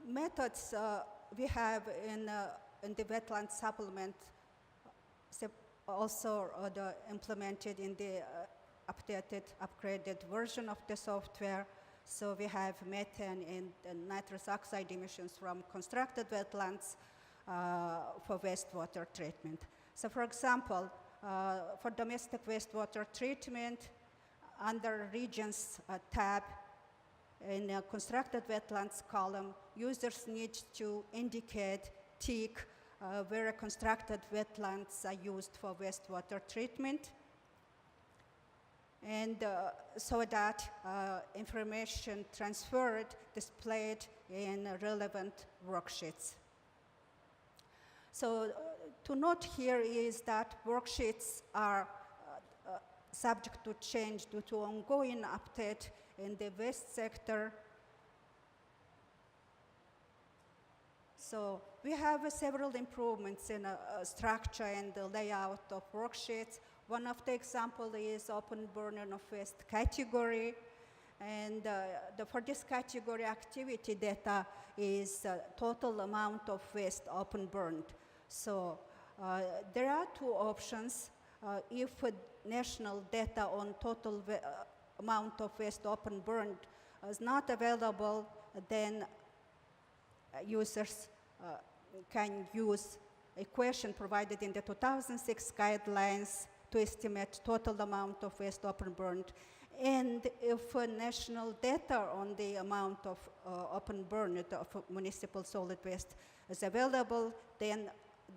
Speaker 8: Methods we have in the wetland supplement also implemented in the updated, upgraded version of the software. So we have methane and nitrous oxide emissions from constructed wetlands for wastewater treatment. So for example, for domestic wastewater treatment, under regions tab in a constructed wetlands column, users need to indicate, tick, where constructed wetlands are used for wastewater treatment, and so that information transferred, displayed in relevant worksheets. So to note here is that worksheets are subject to change due to ongoing update in the waste sector. So we have several improvements in structure and the layout of worksheets. One of the examples is open burning of waste category. And for this category, activity data is total amount of waste open burned. So there are two options. If national data on total amount of waste open burned is not available, then users can use equation provided in the 2006 guidelines to estimate total amount of waste open burned. And if national data on the amount of open burned of municipal solid waste is available, then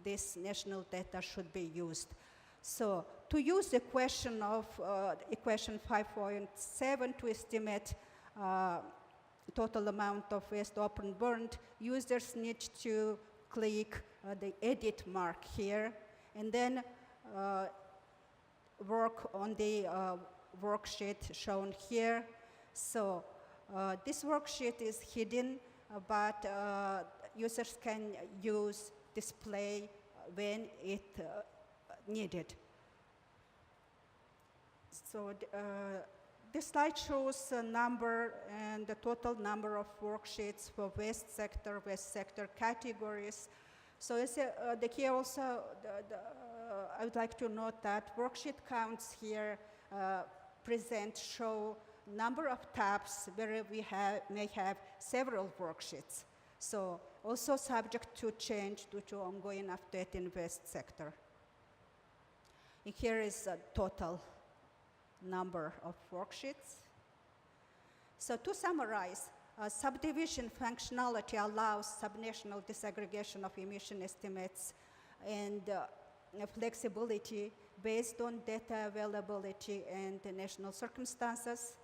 Speaker 8: this national data should be used. So to use the equation of equation 5.7 to estimate total amount of waste open burned, users need to click the edit mark here and then work on the worksheet shown here. So this worksheet is hidden, but users can use display when it needed. So this slide shows a number and the total number of worksheets for waste sector categories. So the key also, I would like to note that worksheet counts here show number of tabs where we may have several worksheets. So also subject to change due to ongoing update in waste sector. And here is a total number of worksheets. So to summarize, subdivision functionality allows subnational disaggregation of emission estimates and flexibility based on data availability and the national circumstances.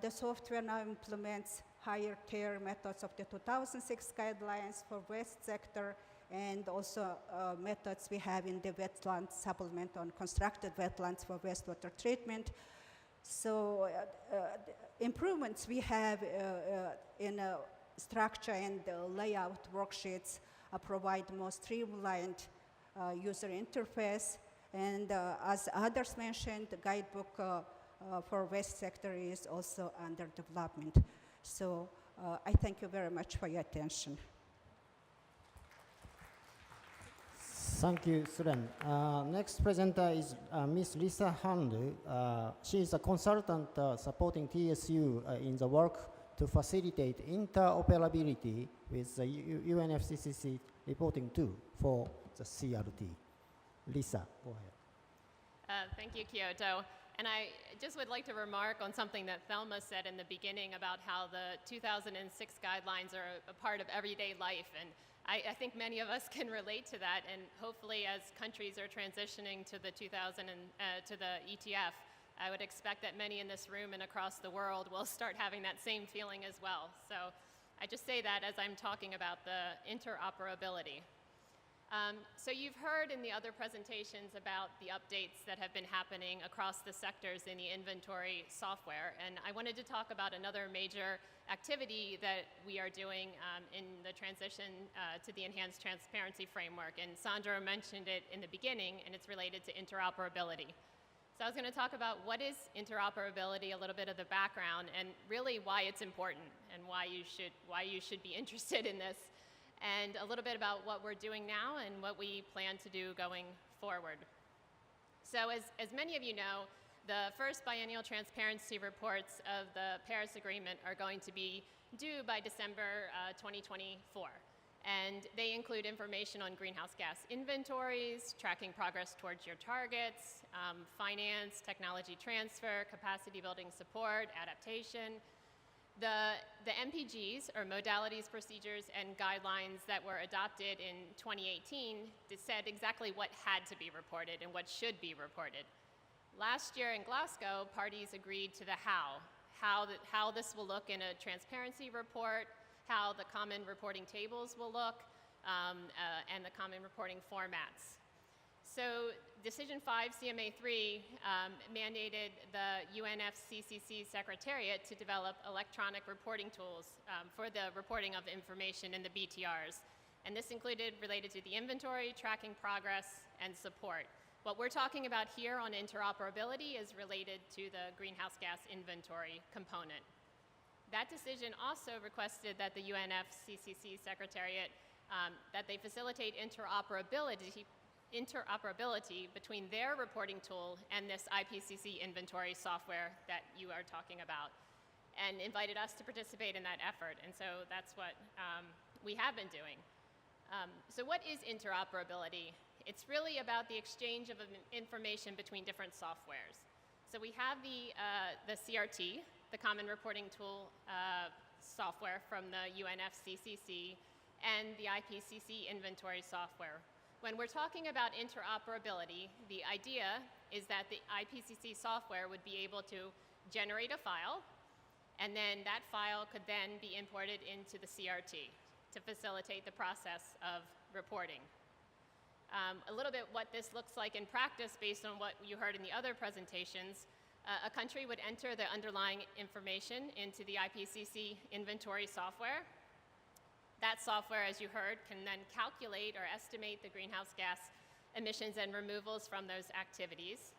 Speaker 8: The software now implements higher tier methods of the 2006 guidelines for waste sector and also methods we have in the wetland supplement on constructed wetlands for wastewater treatment. So improvements we have in structure and layout worksheets provide more streamlined user interface. And as others mentioned, the guidebook for waste sector is also under development. So I thank you very much for your attention.
Speaker 6: Thank you, Suren. Next presenter is Ms. Lisa Hanle. She is a consultant supporting TSU in the work to facilitate interoperability with the UNFCCC reporting tool for the CRT. Lisa, go ahead.
Speaker 9: Thank you, Kiyoto. And I just would like to remark on something that Thelma said in the beginning about how the 2006 guidelines are a part of everyday life. And I think many of us can relate to that. And hopefully, as countries are transitioning to the ETF, I would expect that many in this room and across the world will start having that same feeling as well. So I just say that as I'm talking about the interoperability. So you've heard in the other presentations about the updates that have been happening across the sectors in the inventory software, and I wanted to talk about another major activity that we are doing in the transition to the Enhanced Transparency Framework, and Sandro mentioned it in the beginning, and it's related to interoperability. So I was going to talk about what is interoperability, a little bit of the background, and really why it's important and why you should be interested in this, and a little bit about what we're doing now and what we plan to do going forward. So as many of you know, the first biennial transparency reports of the Paris Agreement are going to be due by December 2024. And they include information on greenhouse gas inventories, tracking progress towards your targets, finance, technology transfer, capacity building support, adaptation. The MPGs, or modalities, procedures, and guidelines that were adopted in 2018 said exactly what had to be reported and what should be reported. Last year in Glasgow, parties agreed to the how this will look in a transparency report, how the common reporting tables will look, and the common reporting formats. So Decision 5 CMA3 mandated the UNFCCC Secretariat to develop electronic reporting tools for the reporting of information in the BTRs. And this included related to the inventory, tracking progress, and support. What we're talking about here on interoperability is related to the greenhouse gas inventory component. That decision also requested that the UNFCCC Secretariat, that they facilitate interoperability between their reporting tool and this IPCC inventory software that you are talking about, and invited us to participate in that effort. And so that's what we have been doing. So what is interoperability? It's really about the exchange of information between different softwares. So we have the CRT, the Common Reporting Tool software from the UNFCCC, and the IPCC Inventory Software. When we're talking about interoperability, the idea is that the IPCC software would be able to generate a file, and then that file could then be imported into the CRT to facilitate the process of reporting. A little bit what this looks like in practice based on what you heard in the other presentations. A country would enter the underlying information into the IPCC inventory software. That software, as you heard, can then calculate or estimate the greenhouse gas emissions and removals from those activities.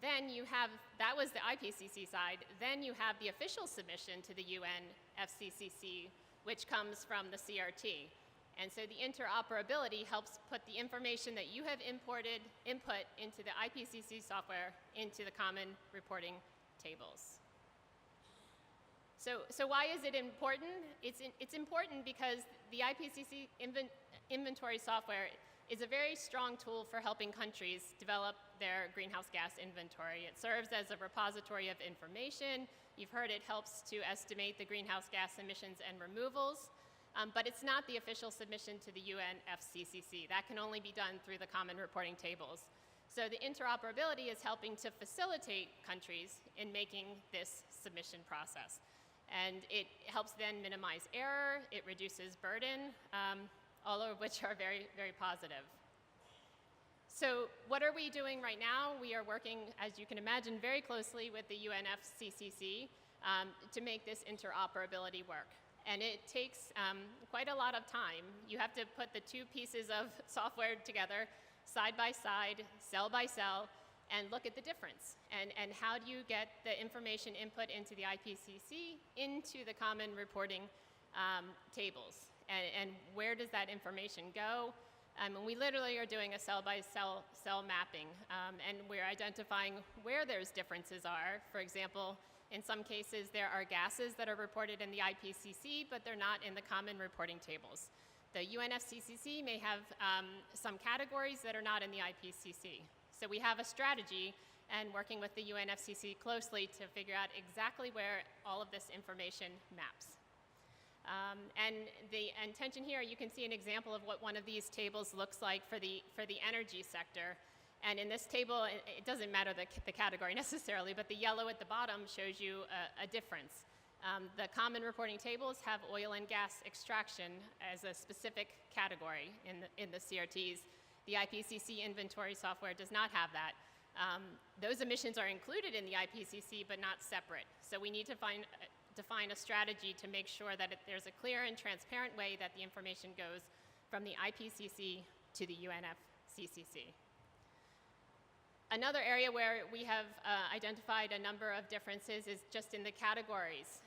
Speaker 9: Then you have, that was the IPCC side, then you have the official submission to the UNFCCC, which comes from the CRT. And so the interoperability helps put the information that you have input into the IPCC software into the common reporting tables. So why is it important? It's important because the IPCC inventory software is a very strong tool for helping countries develop their greenhouse gas inventory. It serves as a repository of information. You've heard it helps to estimate the greenhouse gas emissions and removals. But it's not the official submission to the UNFCCC. That can only be done through the common reporting tables. So the interoperability is helping to facilitate countries in making this submission process. And it helps then minimize error, it reduces burden, all of which are very, very positive. So what are we doing right now? We are working, as you can imagine, very closely with the UNFCCC to make this interoperability work. And it takes quite a lot of time. You have to put the two pieces of software together, side by side, cell by cell, and look at the difference. And how do you get the information input into the IPCC into the common reporting tables? And where does that information go? And we literally are doing a cell-by-cell mapping, and we're identifying where those differences are. For example, in some cases, there are gases that are reported in the IPCC, but they're not in the common reporting tables. The UNFCCC may have some categories that are not in the IPCC. So we have a strategy and working with the UNFCCC closely to figure out exactly where all of this information maps. And the intention here, you can see an example of what one of these tables looks like for the energy sector. And in this table, it doesn't matter the category necessarily, but the yellow at the bottom shows you a difference. The common reporting tables have oil and gas extraction as a specific category in the CRTs. The IPCC Inventory Software does not have that. Those emissions are included in the IPCC, but not separate. So we need to define a strategy to make sure that there's a clear and transparent way that the information goes from the IPCC to the UNFCCC. Another area where we have identified a number of differences is just in the categories.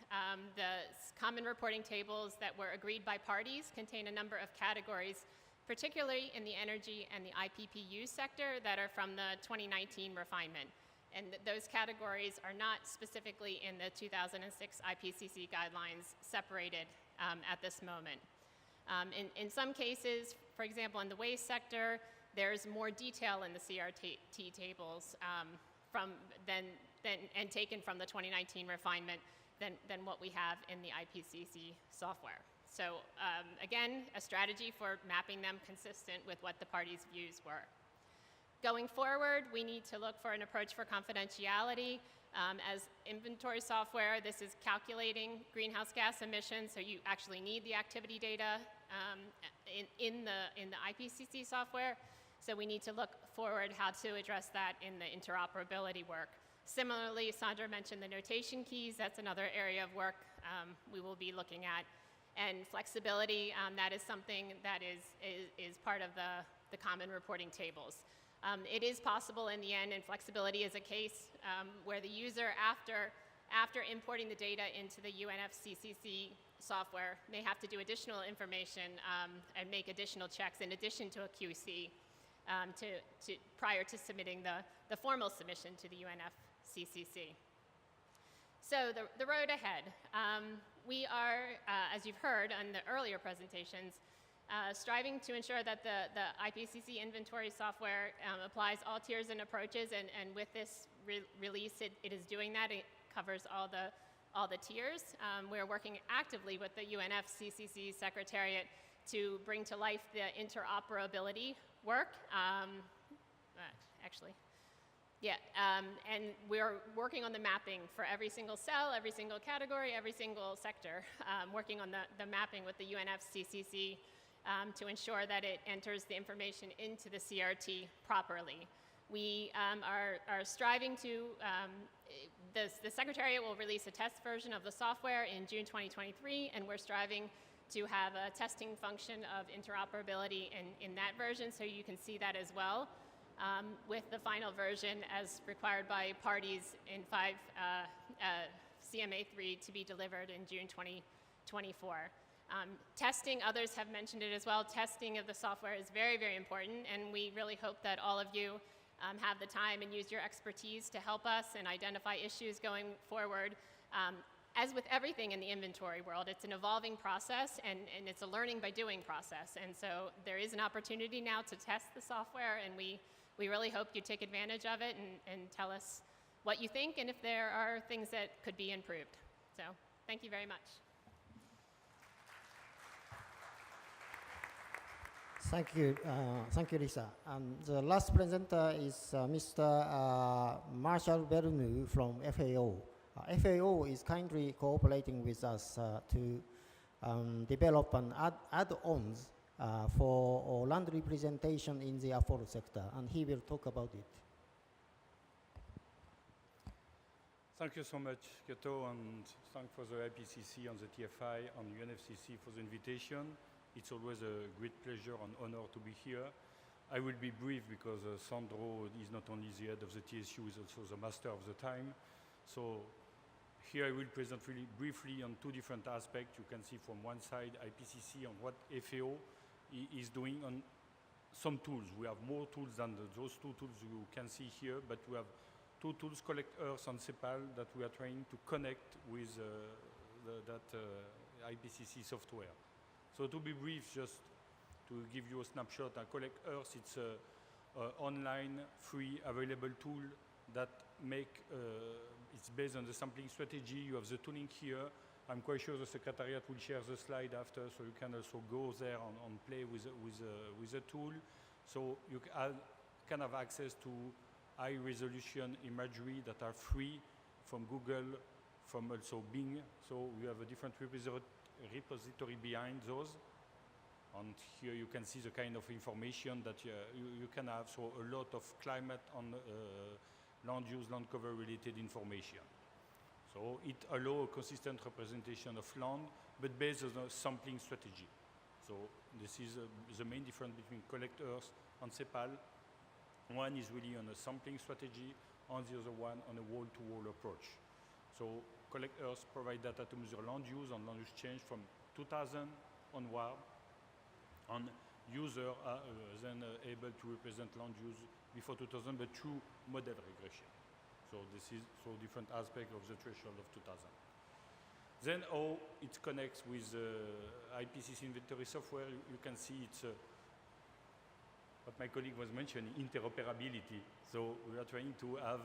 Speaker 9: The common reporting tables that were agreed by parties contain a number of categories, particularly in the energy and the IPPU sector that are from the 2019 refinement. And those categories are not specifically in the 2006 IPCC guidelines separated at this moment. In some cases, for example, in the waste sector, there's more detail in the CRT tables and taken from the 2019 refinement than what we have in the IPCC software. So again, a strategy for mapping them consistent with what the parties' views were. Going forward, we need to look for an approach for confidentiality. As inventory software, this is calculating greenhouse gas emissions, so you actually need the activity data in the IPCC software. So we need to look forward how to address that in the interoperability work. Similarly, Sandro mentioned the notation keys. That's another area of work we will be looking at. And flexibility, that is something that is part of the common reporting tables. It is possible in the end, and flexibility is a case where the user, after importing the data into the UNFCCC software, may have to do additional information and make additional checks in addition to a QC prior to submitting the formal submission to the UNFCCC. So the road ahead. We are, as you've heard on the earlier presentations, striving to ensure that the IPCC inventory software applies all tiers and approaches, and with this release, it is doing that. It covers all the tiers. We're working actively with the UNFCCC Secretariat to bring to life the interoperability work. And we're working on the mapping for every single cell, every single category, every single sector, working on the mapping with the UNFCCC to ensure that it enters the information into the CRT properly. We are striving to, the Secretariat will release a test version of the software in June 2023, and we're striving to have a testing function of interoperability in that version, so you can see that as well, with the final version as required by parties in CMA3 to be delivered in June 2024. Testing, others have mentioned it as well, testing of the software is very, very important, and we really hope that all of you have the time and use your expertise to help us and identify issues going forward. As with everything in the inventory world, it's an evolving process, and it's a learning by doing process. And so there is an opportunity now to test the software, and we really hope you take advantage of it and tell us what you think and if there are things that could be improved. So thank you very much.
Speaker 6: Thank you, Lisa. The last presenter is Mr. Marshall Bernoux from FAO. FAO is kindly cooperating with us to develop an add-ons for land representation in the afford sector, and he will talk about it.
Speaker 10: Thank you so much, Kiyoto, and thanks for the IPCC and the TFI and UNFCCC for the invitation. It's always a great pleasure and honor to be here. I will be brief because Sandro is not only the head of the TSU, is also the master of the time. So here I will present really briefly on two different aspects. You can see from one side IPCC and what FAO is doing on some tools. We have more tools than those two tools you can see here, but we have two tools, Collect Earth and CEPAL, that we are trying to connect with that IPCC software. So to be brief, just to give you a snapshot, Collect Earth, it's an online, free, available tool that it's based on the sampling strategy. You have the tooling here. I'm quite sure the Secretariat will share the slide after, so you can also go there and play with the tool. So you can have access to high-resolution imagery that are free from Google, from also Bing. So we have a different repository behind those. And here you can see the kind of information that you can have. So a lot of climate and land use, land cover related information. So it allows a consistent representation of land, but based on a sampling strategy. So this is the main difference between Collect Earth and CEPAL. One is really on a sampling strategy, and the other one on a wall-to-wall approach. So Collect Earth provides data to measure land use and land use change from 2000 onward, and users are then able to represent land use before 2000, but through model regression. So this is so different aspect of the threshold of 2000. Then how it connects with IPCC Inventory Software, you can see it's what my colleague was mentioning, interoperability. So we are trying to have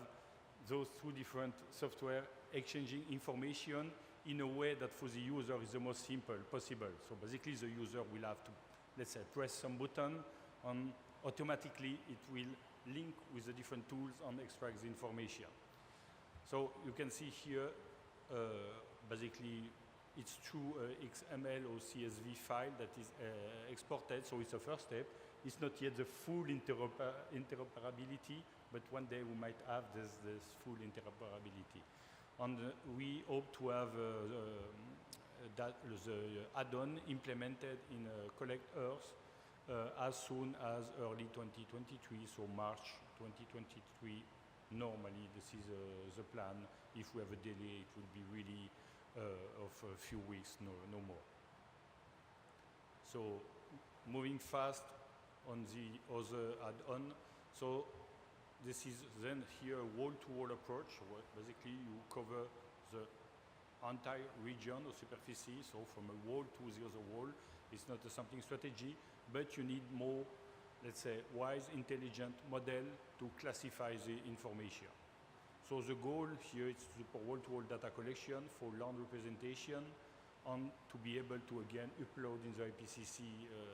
Speaker 10: those two different software exchanging information in a way that for the user is the most simple possible. So basically the user will have to, let's say, press some button and automatically it will link with the different tools and extract the information. So you can see here, basically it's through XML or CSV file that is exported, so it's a first step. It's not yet the full interoperability, but one day we might have this full interoperability. And we hope to have the add-on implemented in Collect Earth as soon as early 2023, so March 2023. Normally, this is the plan. If we have a delay, it will be really of a few weeks, no more. So, moving fast on the other add-on. So, this is then here a wall-to-wall approach. Where basically, you cover the entire region or superficie, so from a wall to the other wall. It's not a sampling strategy, but you need more, let's say, wise, intelligent model to classify the information. So the goal here is for wall-to-wall data collection for land representation and to be able to again upload in the IPCC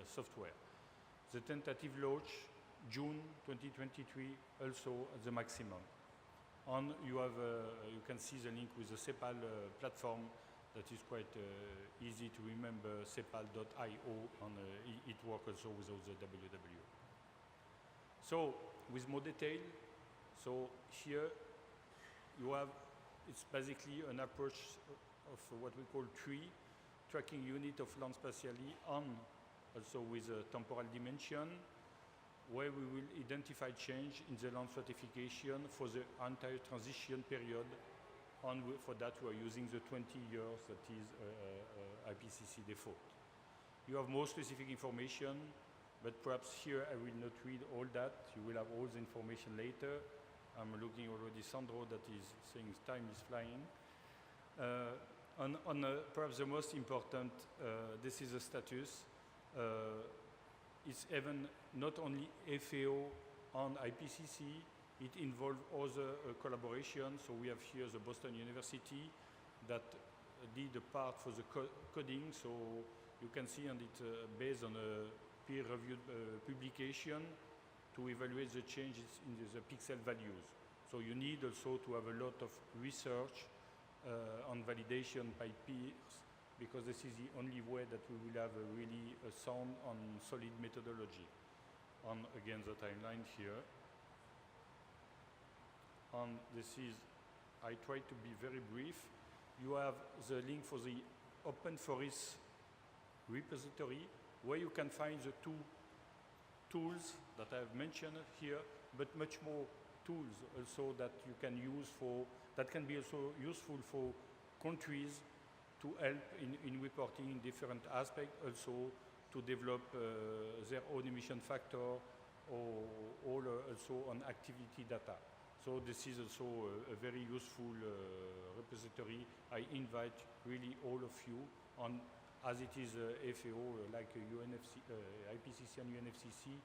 Speaker 10: software. The tentative launch, June 2023, also at the maximum. And you have, you can see the link with the CEPAL platform that is quite easy to remember, cepal.io, and it works also without the www. So, with more detail, so here you have, it's basically an approach of what we call tree, tracking unit of land spatially, and also with a temporal dimension, where we will identify change in the land stratification for the entire transition period. And for that, we are using the 20 years that is IPCC default. You have more specific information, but perhaps here I will not read all that. You will have all the information later. I'm looking already Sandro that is saying time is flying. Perhaps the most important, this is a status. It's even not only FAO and IPCC, it involves other collaboration. So we have here the Boston University that did a part for the coding. So you can see, and it's based on a peer-reviewed publication to evaluate the changes in the pixel values. So you need also to have a lot of research and validation by peers, because this is the only way that we will have a really sound and solid methodology. And again, the timeline here. And this is, I try to be very brief. You have the link for the Open Forest repository, where you can find the two tools that I have mentioned here, but much more tools also that you can use for, that can be also useful for countries to help in reporting in different aspects, also to develop their own emission factor, or also on activity data. So this is also a very useful repository. I invite really all of you on, as it is FAO, like IPCC and UNFCCC,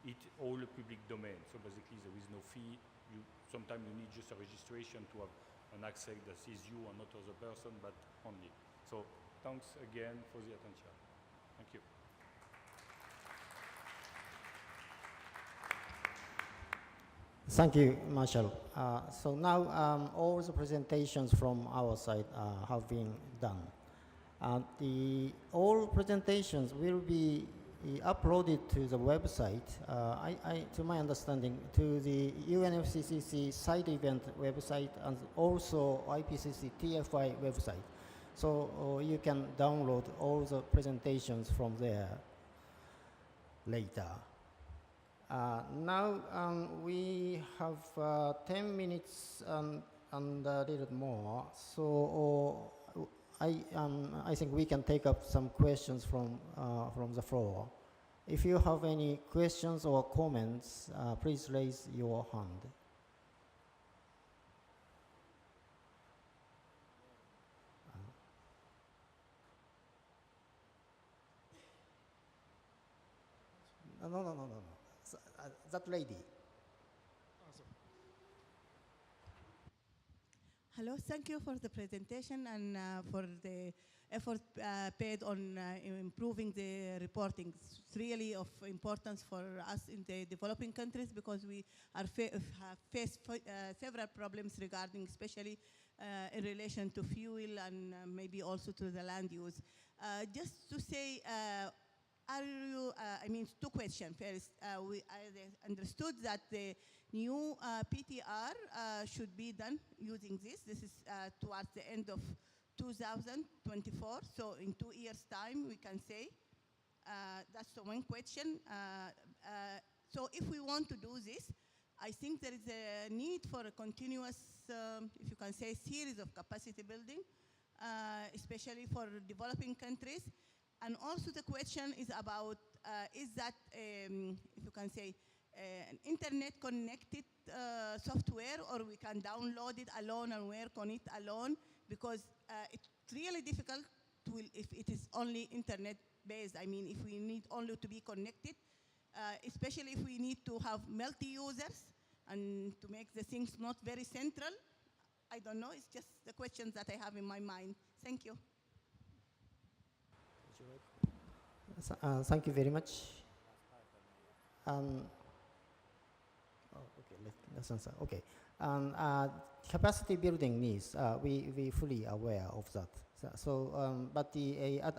Speaker 10: it's all a public domain. So basically there is no fee. Sometimes you need just a registration to have an access that is you and not other person, but only. So thanks again for the attention. Thank you.
Speaker 6: Thank you, Marshall. So now all the presentations from our side have been done. All presentations will be uploaded to the website, to my understanding, to the UNFCCC side event website and also IPCC TFI website. So you can download all the presentations from there later. Now we have 10 minutes and a little more. So I think we can take up some questions from the floor. If you have any questions or comments, please raise your hand. No. That lady.
Speaker 11: Hello, thank you for the presentation and for the effort paid on improving the reporting. It's really of importance for us in the developing countries because we have faced several problems regarding, especially in relation to fuel and maybe also to the land use. Just to say, two questions. First, I understood that the new PTR should be done using this. This is towards the end of 2024. So in 2 years' time, we can say. That's the one question. So if we want to do this, I think there is a need for a continuous, if you can say, series of capacity building, especially for developing countries. And also the question is about, is that, if you can say, an internet connected software, or we can download it alone and work on it alone, because it's really difficult if it is only internet based. I mean, if we need only to be connected, especially if we need to have multi-users and to make the things not very central. I don't know, it's just the questions that I have in my mind. Thank you.
Speaker 6: Thank you very much. Let's answer. Okay. Capacity building needs, we fully aware of that. But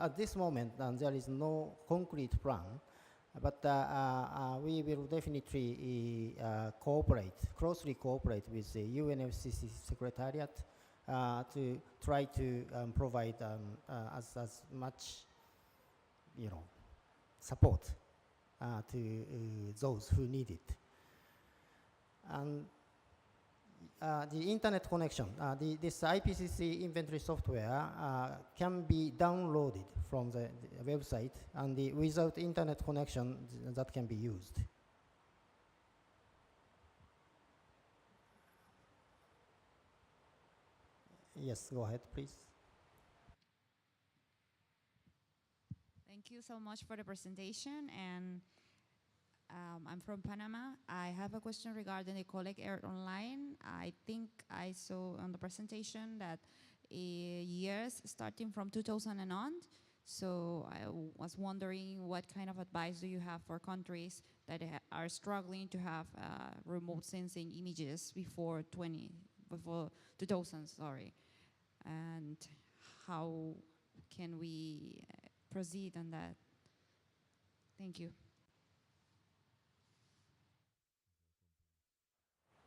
Speaker 6: at this moment, there is no concrete plan. But we will definitely closely cooperate with the UNFCCC Secretariat to try to provide as much, support to those who need it. And the internet connection, this IPCC inventory software can be downloaded from the website, and without internet connection, that can be used. Yes, go ahead, please.
Speaker 12: Thank you so much for the presentation, and I'm from Panama. I have a question regarding the Collect Air Online. I think I saw on the presentation that years starting from 2000 and on. So I was wondering what kind of advice do you have for countries that are struggling to have remote sensing images before 2000, sorry. And how can we proceed on that? Thank you.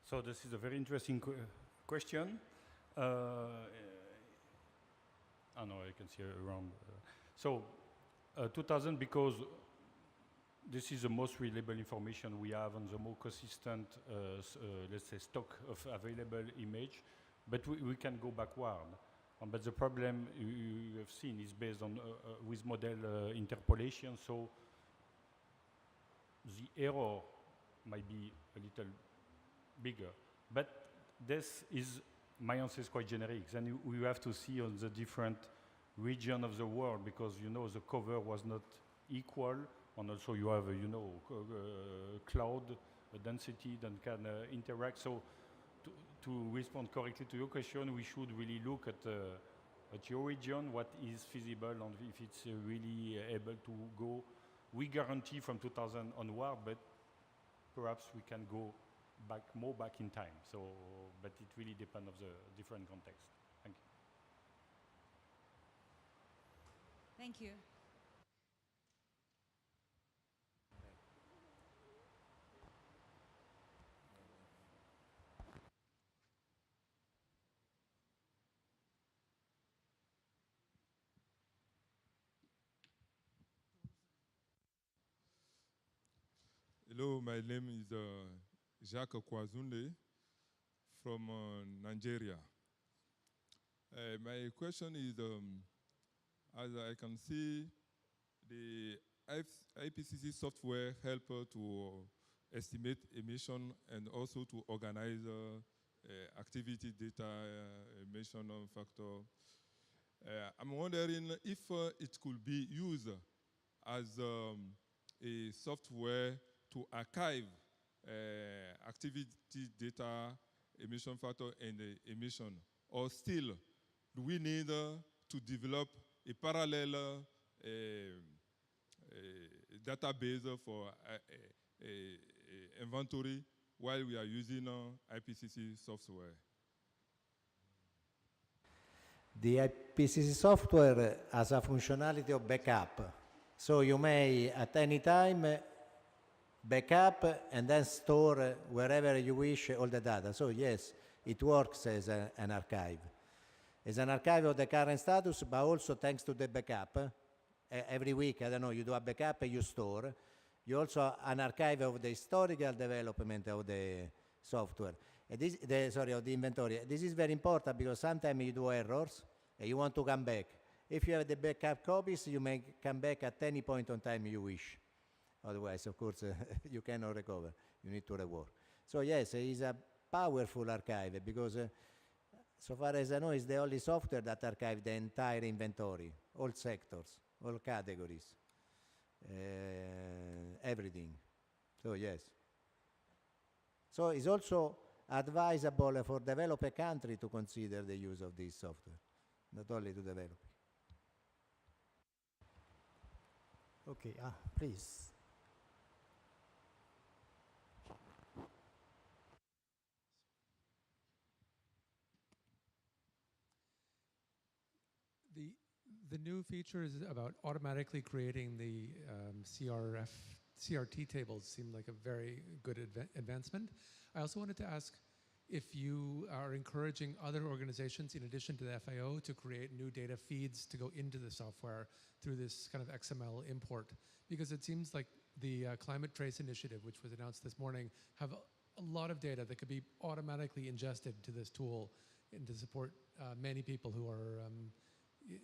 Speaker 10: So this is a very interesting question. I know I can see around. 2000, because this is the most reliable information we have and the more consistent, let's say, stock of available image. But we can go backward. But the problem you have seen is based on with model interpolation. So the error might be a little bigger. But this is, my answer is quite generic. Then we have to see on the different region of the world, because the cover was not equal, and also you have cloud density that can interact. So to respond correctly to your question, we should really look at your region, what is feasible, and if it's really able to go. We guarantee from 2000 onward, but perhaps we can go more back in time. So, but it really depends on the different context. Thank you.
Speaker 12: Thank you.
Speaker 13: Hello, my name is Jacques Kwazunde from Nigeria. My question is, as I can see, the IPCC software help to estimate emission and also to organize activity data, emission factor. I'm wondering if it could be used as a software to archive activity data, emission factor, and emission, or still do we need to develop a parallel database for inventory while we are using IPCC software?
Speaker 5: The IPCC software has a functionality of backup. So you may, at any time, backup and then store wherever you wish all the data. So yes, it works as an archive. As an archive of the current status, but also thanks to the backup. Every week, I don't know, you do a backup and you store. You also an archive of the historical development of the software. Of the inventory. This is very important because sometimes you do errors and you want to come back. If you have the backup copies, you may come back at any point in time you wish. Otherwise, of course, you cannot recover. You need to rework. So yes, it is a powerful archive because so far as I know, it's the only software that archives the entire inventory, all sectors, all categories, everything. So yes. So it's also advisable for developed country to consider the use of this software, not only to develop.
Speaker 6: Okay, please.
Speaker 14: The new feature is about automatically creating the CRT tables. Seemed like a very good advancement. I also wanted to ask if you are encouraging other organizations, in addition to the FAO, to create new data feeds to go into the software through this kind of XML import. Because it seems like the Climate Trace Initiative, which was announced this morning, have a lot of data that could be automatically ingested to this tool and to support many people who are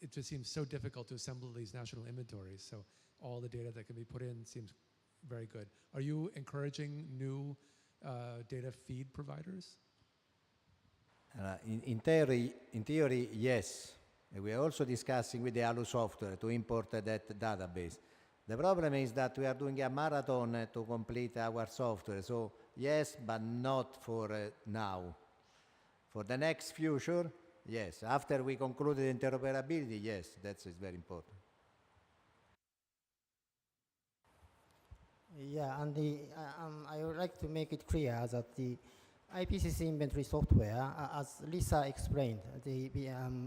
Speaker 14: it just seems so difficult to assemble these national inventories. So all the data that can be put in seems very good. Are you encouraging new data feed providers?
Speaker 5: In theory, yes. And we are also discussing with the ALU software to import that database. The problem is that we are doing a marathon to complete our software. So yes, but not for now. For the next future, yes. After we conclude the interoperability, yes, that is very important.
Speaker 6: Yeah, and I would like to make it clear that the IPCC inventory software, as Lisa explained,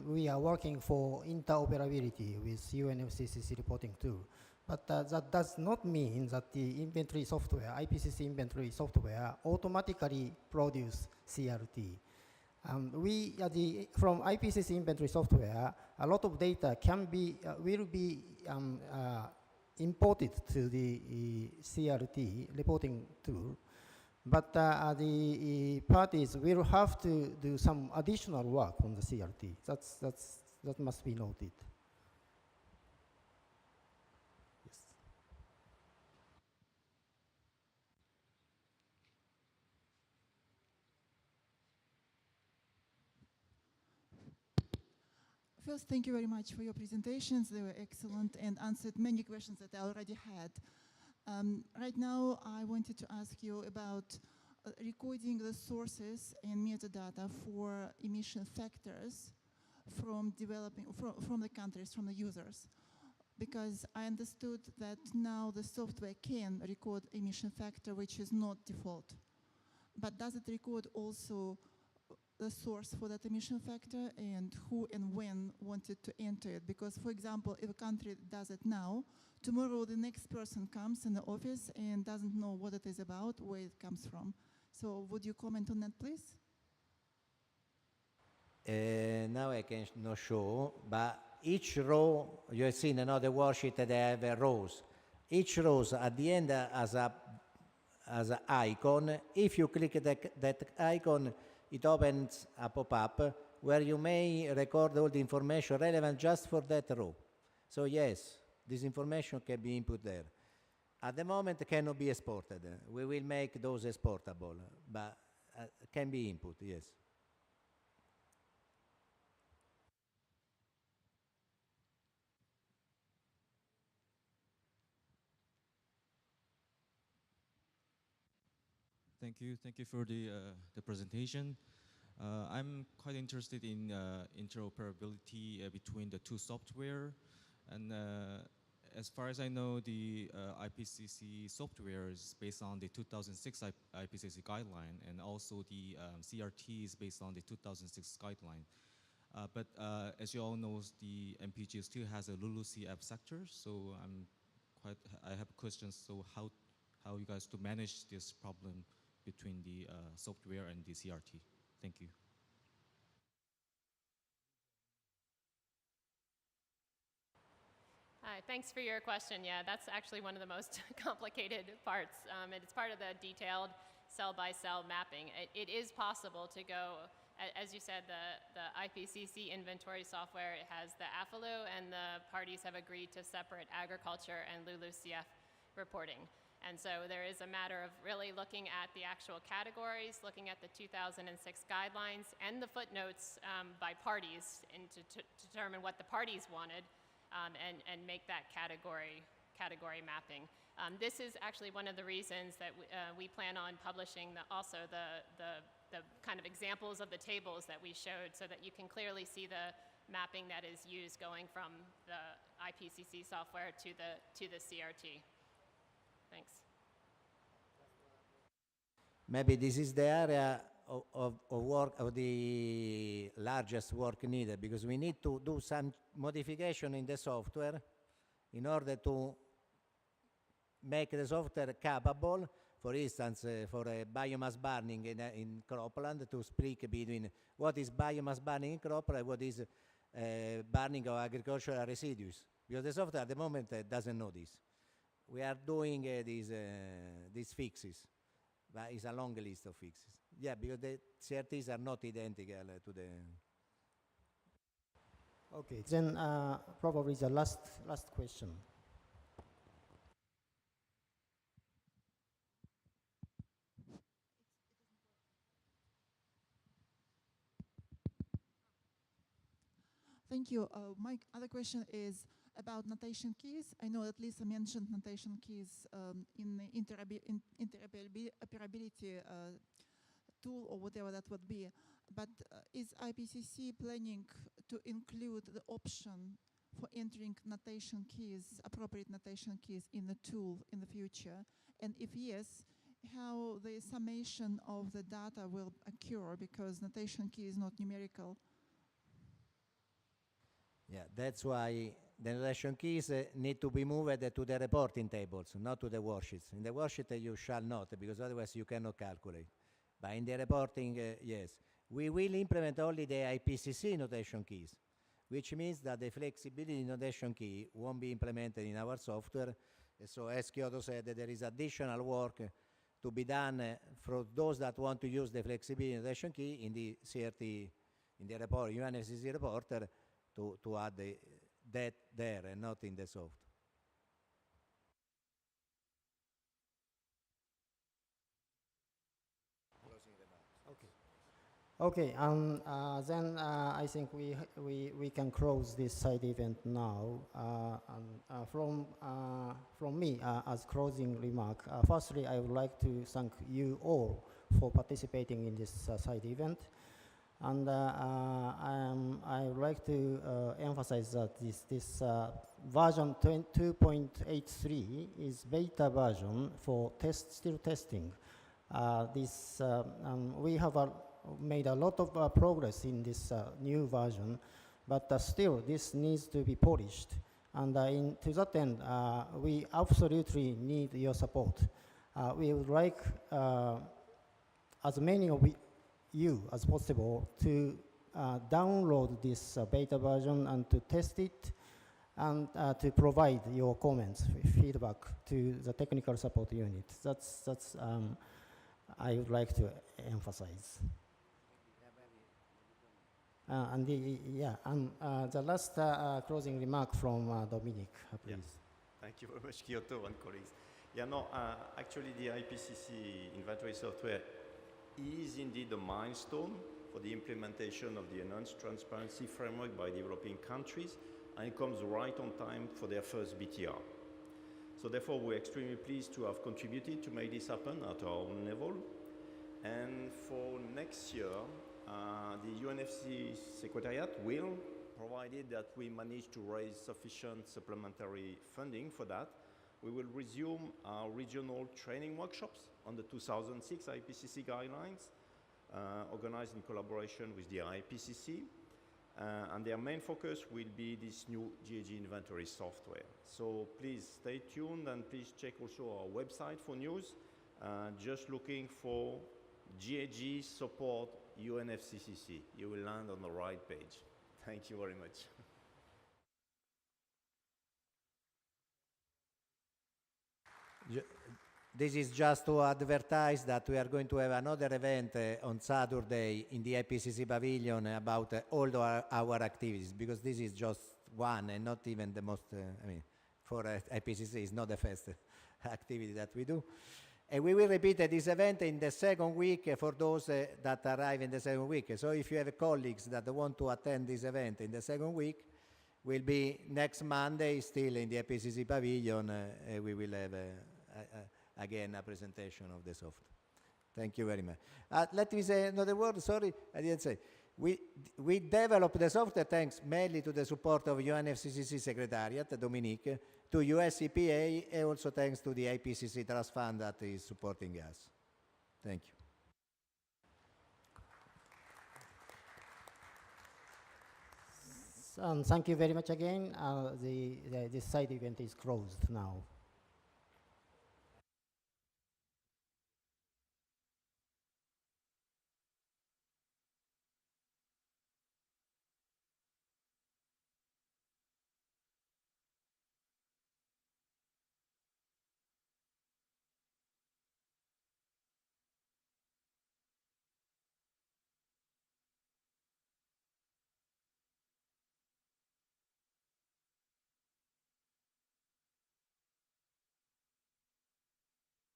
Speaker 6: we are working for interoperability with UNFCCC reporting tool. But that does not mean that the inventory software, IPCC inventory software, automatically produce CRT. From IPCC inventory software, a lot of data will be imported to the CRT reporting tool, but the parties will have to do some additional work on the CRT. That must be noted. Yes.
Speaker 15: First, thank you very much for your presentations. They were excellent and answered many questions that I already had. Right now, I wanted to ask you about recording the sources and metadata for emission factors from the countries, from the users. Because I understood that now the software can record emission factor, which is not default. but does it record also the source for that emission factor and who and when wanted to enter it? Because, for example, if a country does it now, tomorrow the next person comes in the office and doesn't know what it is about, where it comes from. So would you comment on that, please?
Speaker 5: Now I can not show, but each row, you have seen another worksheet that they have rows. Each row at the end has an icon. If you click that icon, it opens a pop-up where you may record all the information relevant just for that row. So yes, this information can be input there. At the moment, it cannot be exported. We will make those exportable, but can be input, yes.
Speaker 16: Thank you. Thank you for the presentation. I'm quite interested in interoperability between the two software. And as far as I know, the IPCC software is based on the 2006 IPCC guideline, and also the CRT is based on the 2006 guideline. But as you all know, the MPG still has a LULUCF sector, so I have questions. So how you guys to manage this problem between the software and the CRT? Thank you.
Speaker 9: Hi, thanks for your question. Yeah, that's actually one of the most complicated parts. It's part of the detailed cell-by-cell mapping. It is possible to go, as you said, the IPCC Inventory Software, it has the AFLU, and the parties have agreed to separate agriculture and LULUCF reporting. And so there is a matter of really looking at the actual categories, looking at the 2006 guidelines and the footnotes by parties, and to determine what the parties wanted, and make that category mapping. This is actually one of the reasons that we plan on publishing also the kind of examples of the tables that we showed, so that you can clearly see the mapping that is used going from the IPCC software to the CRT. Thanks.
Speaker 5: Maybe this is the area of work, of the largest work needed, because we need to do some modification in the software in order to make the software capable, for instance, for biomass burning in cropland, to split between what is biomass burning in cropland and what is burning of agricultural residues, because the software at the moment doesn't know this. We are doing these fixes, but it's a long list of fixes. Yeah, because the CRTs are not identical to the...
Speaker 6: Okay, then probably the last question.
Speaker 15: Thank you. My other question is about notation keys. I know that Lisa mentioned notation keys in the interoperability tool, or whatever that would be. But is IPCC planning to include the option for entering notation keys, appropriate notation keys in the tool in the future? And if yes, how the summation of the data will occur, because notation key is not numerical?
Speaker 5: Yeah, that's why the notation keys need to be moved to the reporting tables, not to the worksheets. In the worksheet you shall not, because otherwise you cannot calculate. But in the reporting, yes. We will implement only the IPCC notation keys, which means that the flexibility notation key won't be implemented in our software. So as Kiyoto said, there is additional work to be done for those that want to use the flexibility notation key in the CRT, in the report, UNFCCC reporter, to add that there and not in the software.
Speaker 6: Okay, then I think we can close this side event now. From me, as closing remark, firstly, I would like to thank you all for participating in this side event. And I would like to emphasize that this version 2.83 is beta version for still testing. We have made a lot of progress in this new version, but still this needs to be polished. And to that end, we absolutely need your support. We would like as many of you as possible to download this beta version and to test it and to provide your comments, feedback to the technical support unit. That's I would like to emphasize. And the last closing remark from Dominique, please.
Speaker 4: Yeah. Thank you very much, Kiyoto and colleagues. Yeah, no, actually the IPCC Inventory Software is indeed a milestone for the implementation of the enhanced transparency framework by developing countries, and it comes right on time for their first BTR. So therefore, we're extremely pleased to have contributed to make this happen at our own level. And for next year, the UNFCCC Secretariat will, provided that we manage to raise sufficient supplementary funding for that, we will resume our regional training workshops on the 2006 IPCC Guidelines, organized in collaboration with the IPCC. And their main focus will be this new GHG Inventory Software. So please stay tuned and please check also our website for news. Just looking for GHG support UNFCCC. You will land on the right page. Thank you very much.
Speaker 5: This is just to advertise that we are going to have another event on Saturday in the IPCC pavilion about all our activities, because this is just one and not even the most, for IPCC it's not the first activity that we do. And we will repeat this event in the second week for those that arrive in the second week. So if you have colleagues that want to attend this event in the second week, will be next Monday still in the IPCC pavilion. We will have again a presentation of the software. Thank you very much. Let me say another word, sorry, I didn't say. We developed the software thanks mainly to the support of UNFCCC Secretariat, Dominique, to US EPA, and also thanks to the IPCC Trust Fund that is supporting us. Thank you.
Speaker 6: Thank you very much again. This side event is closed now.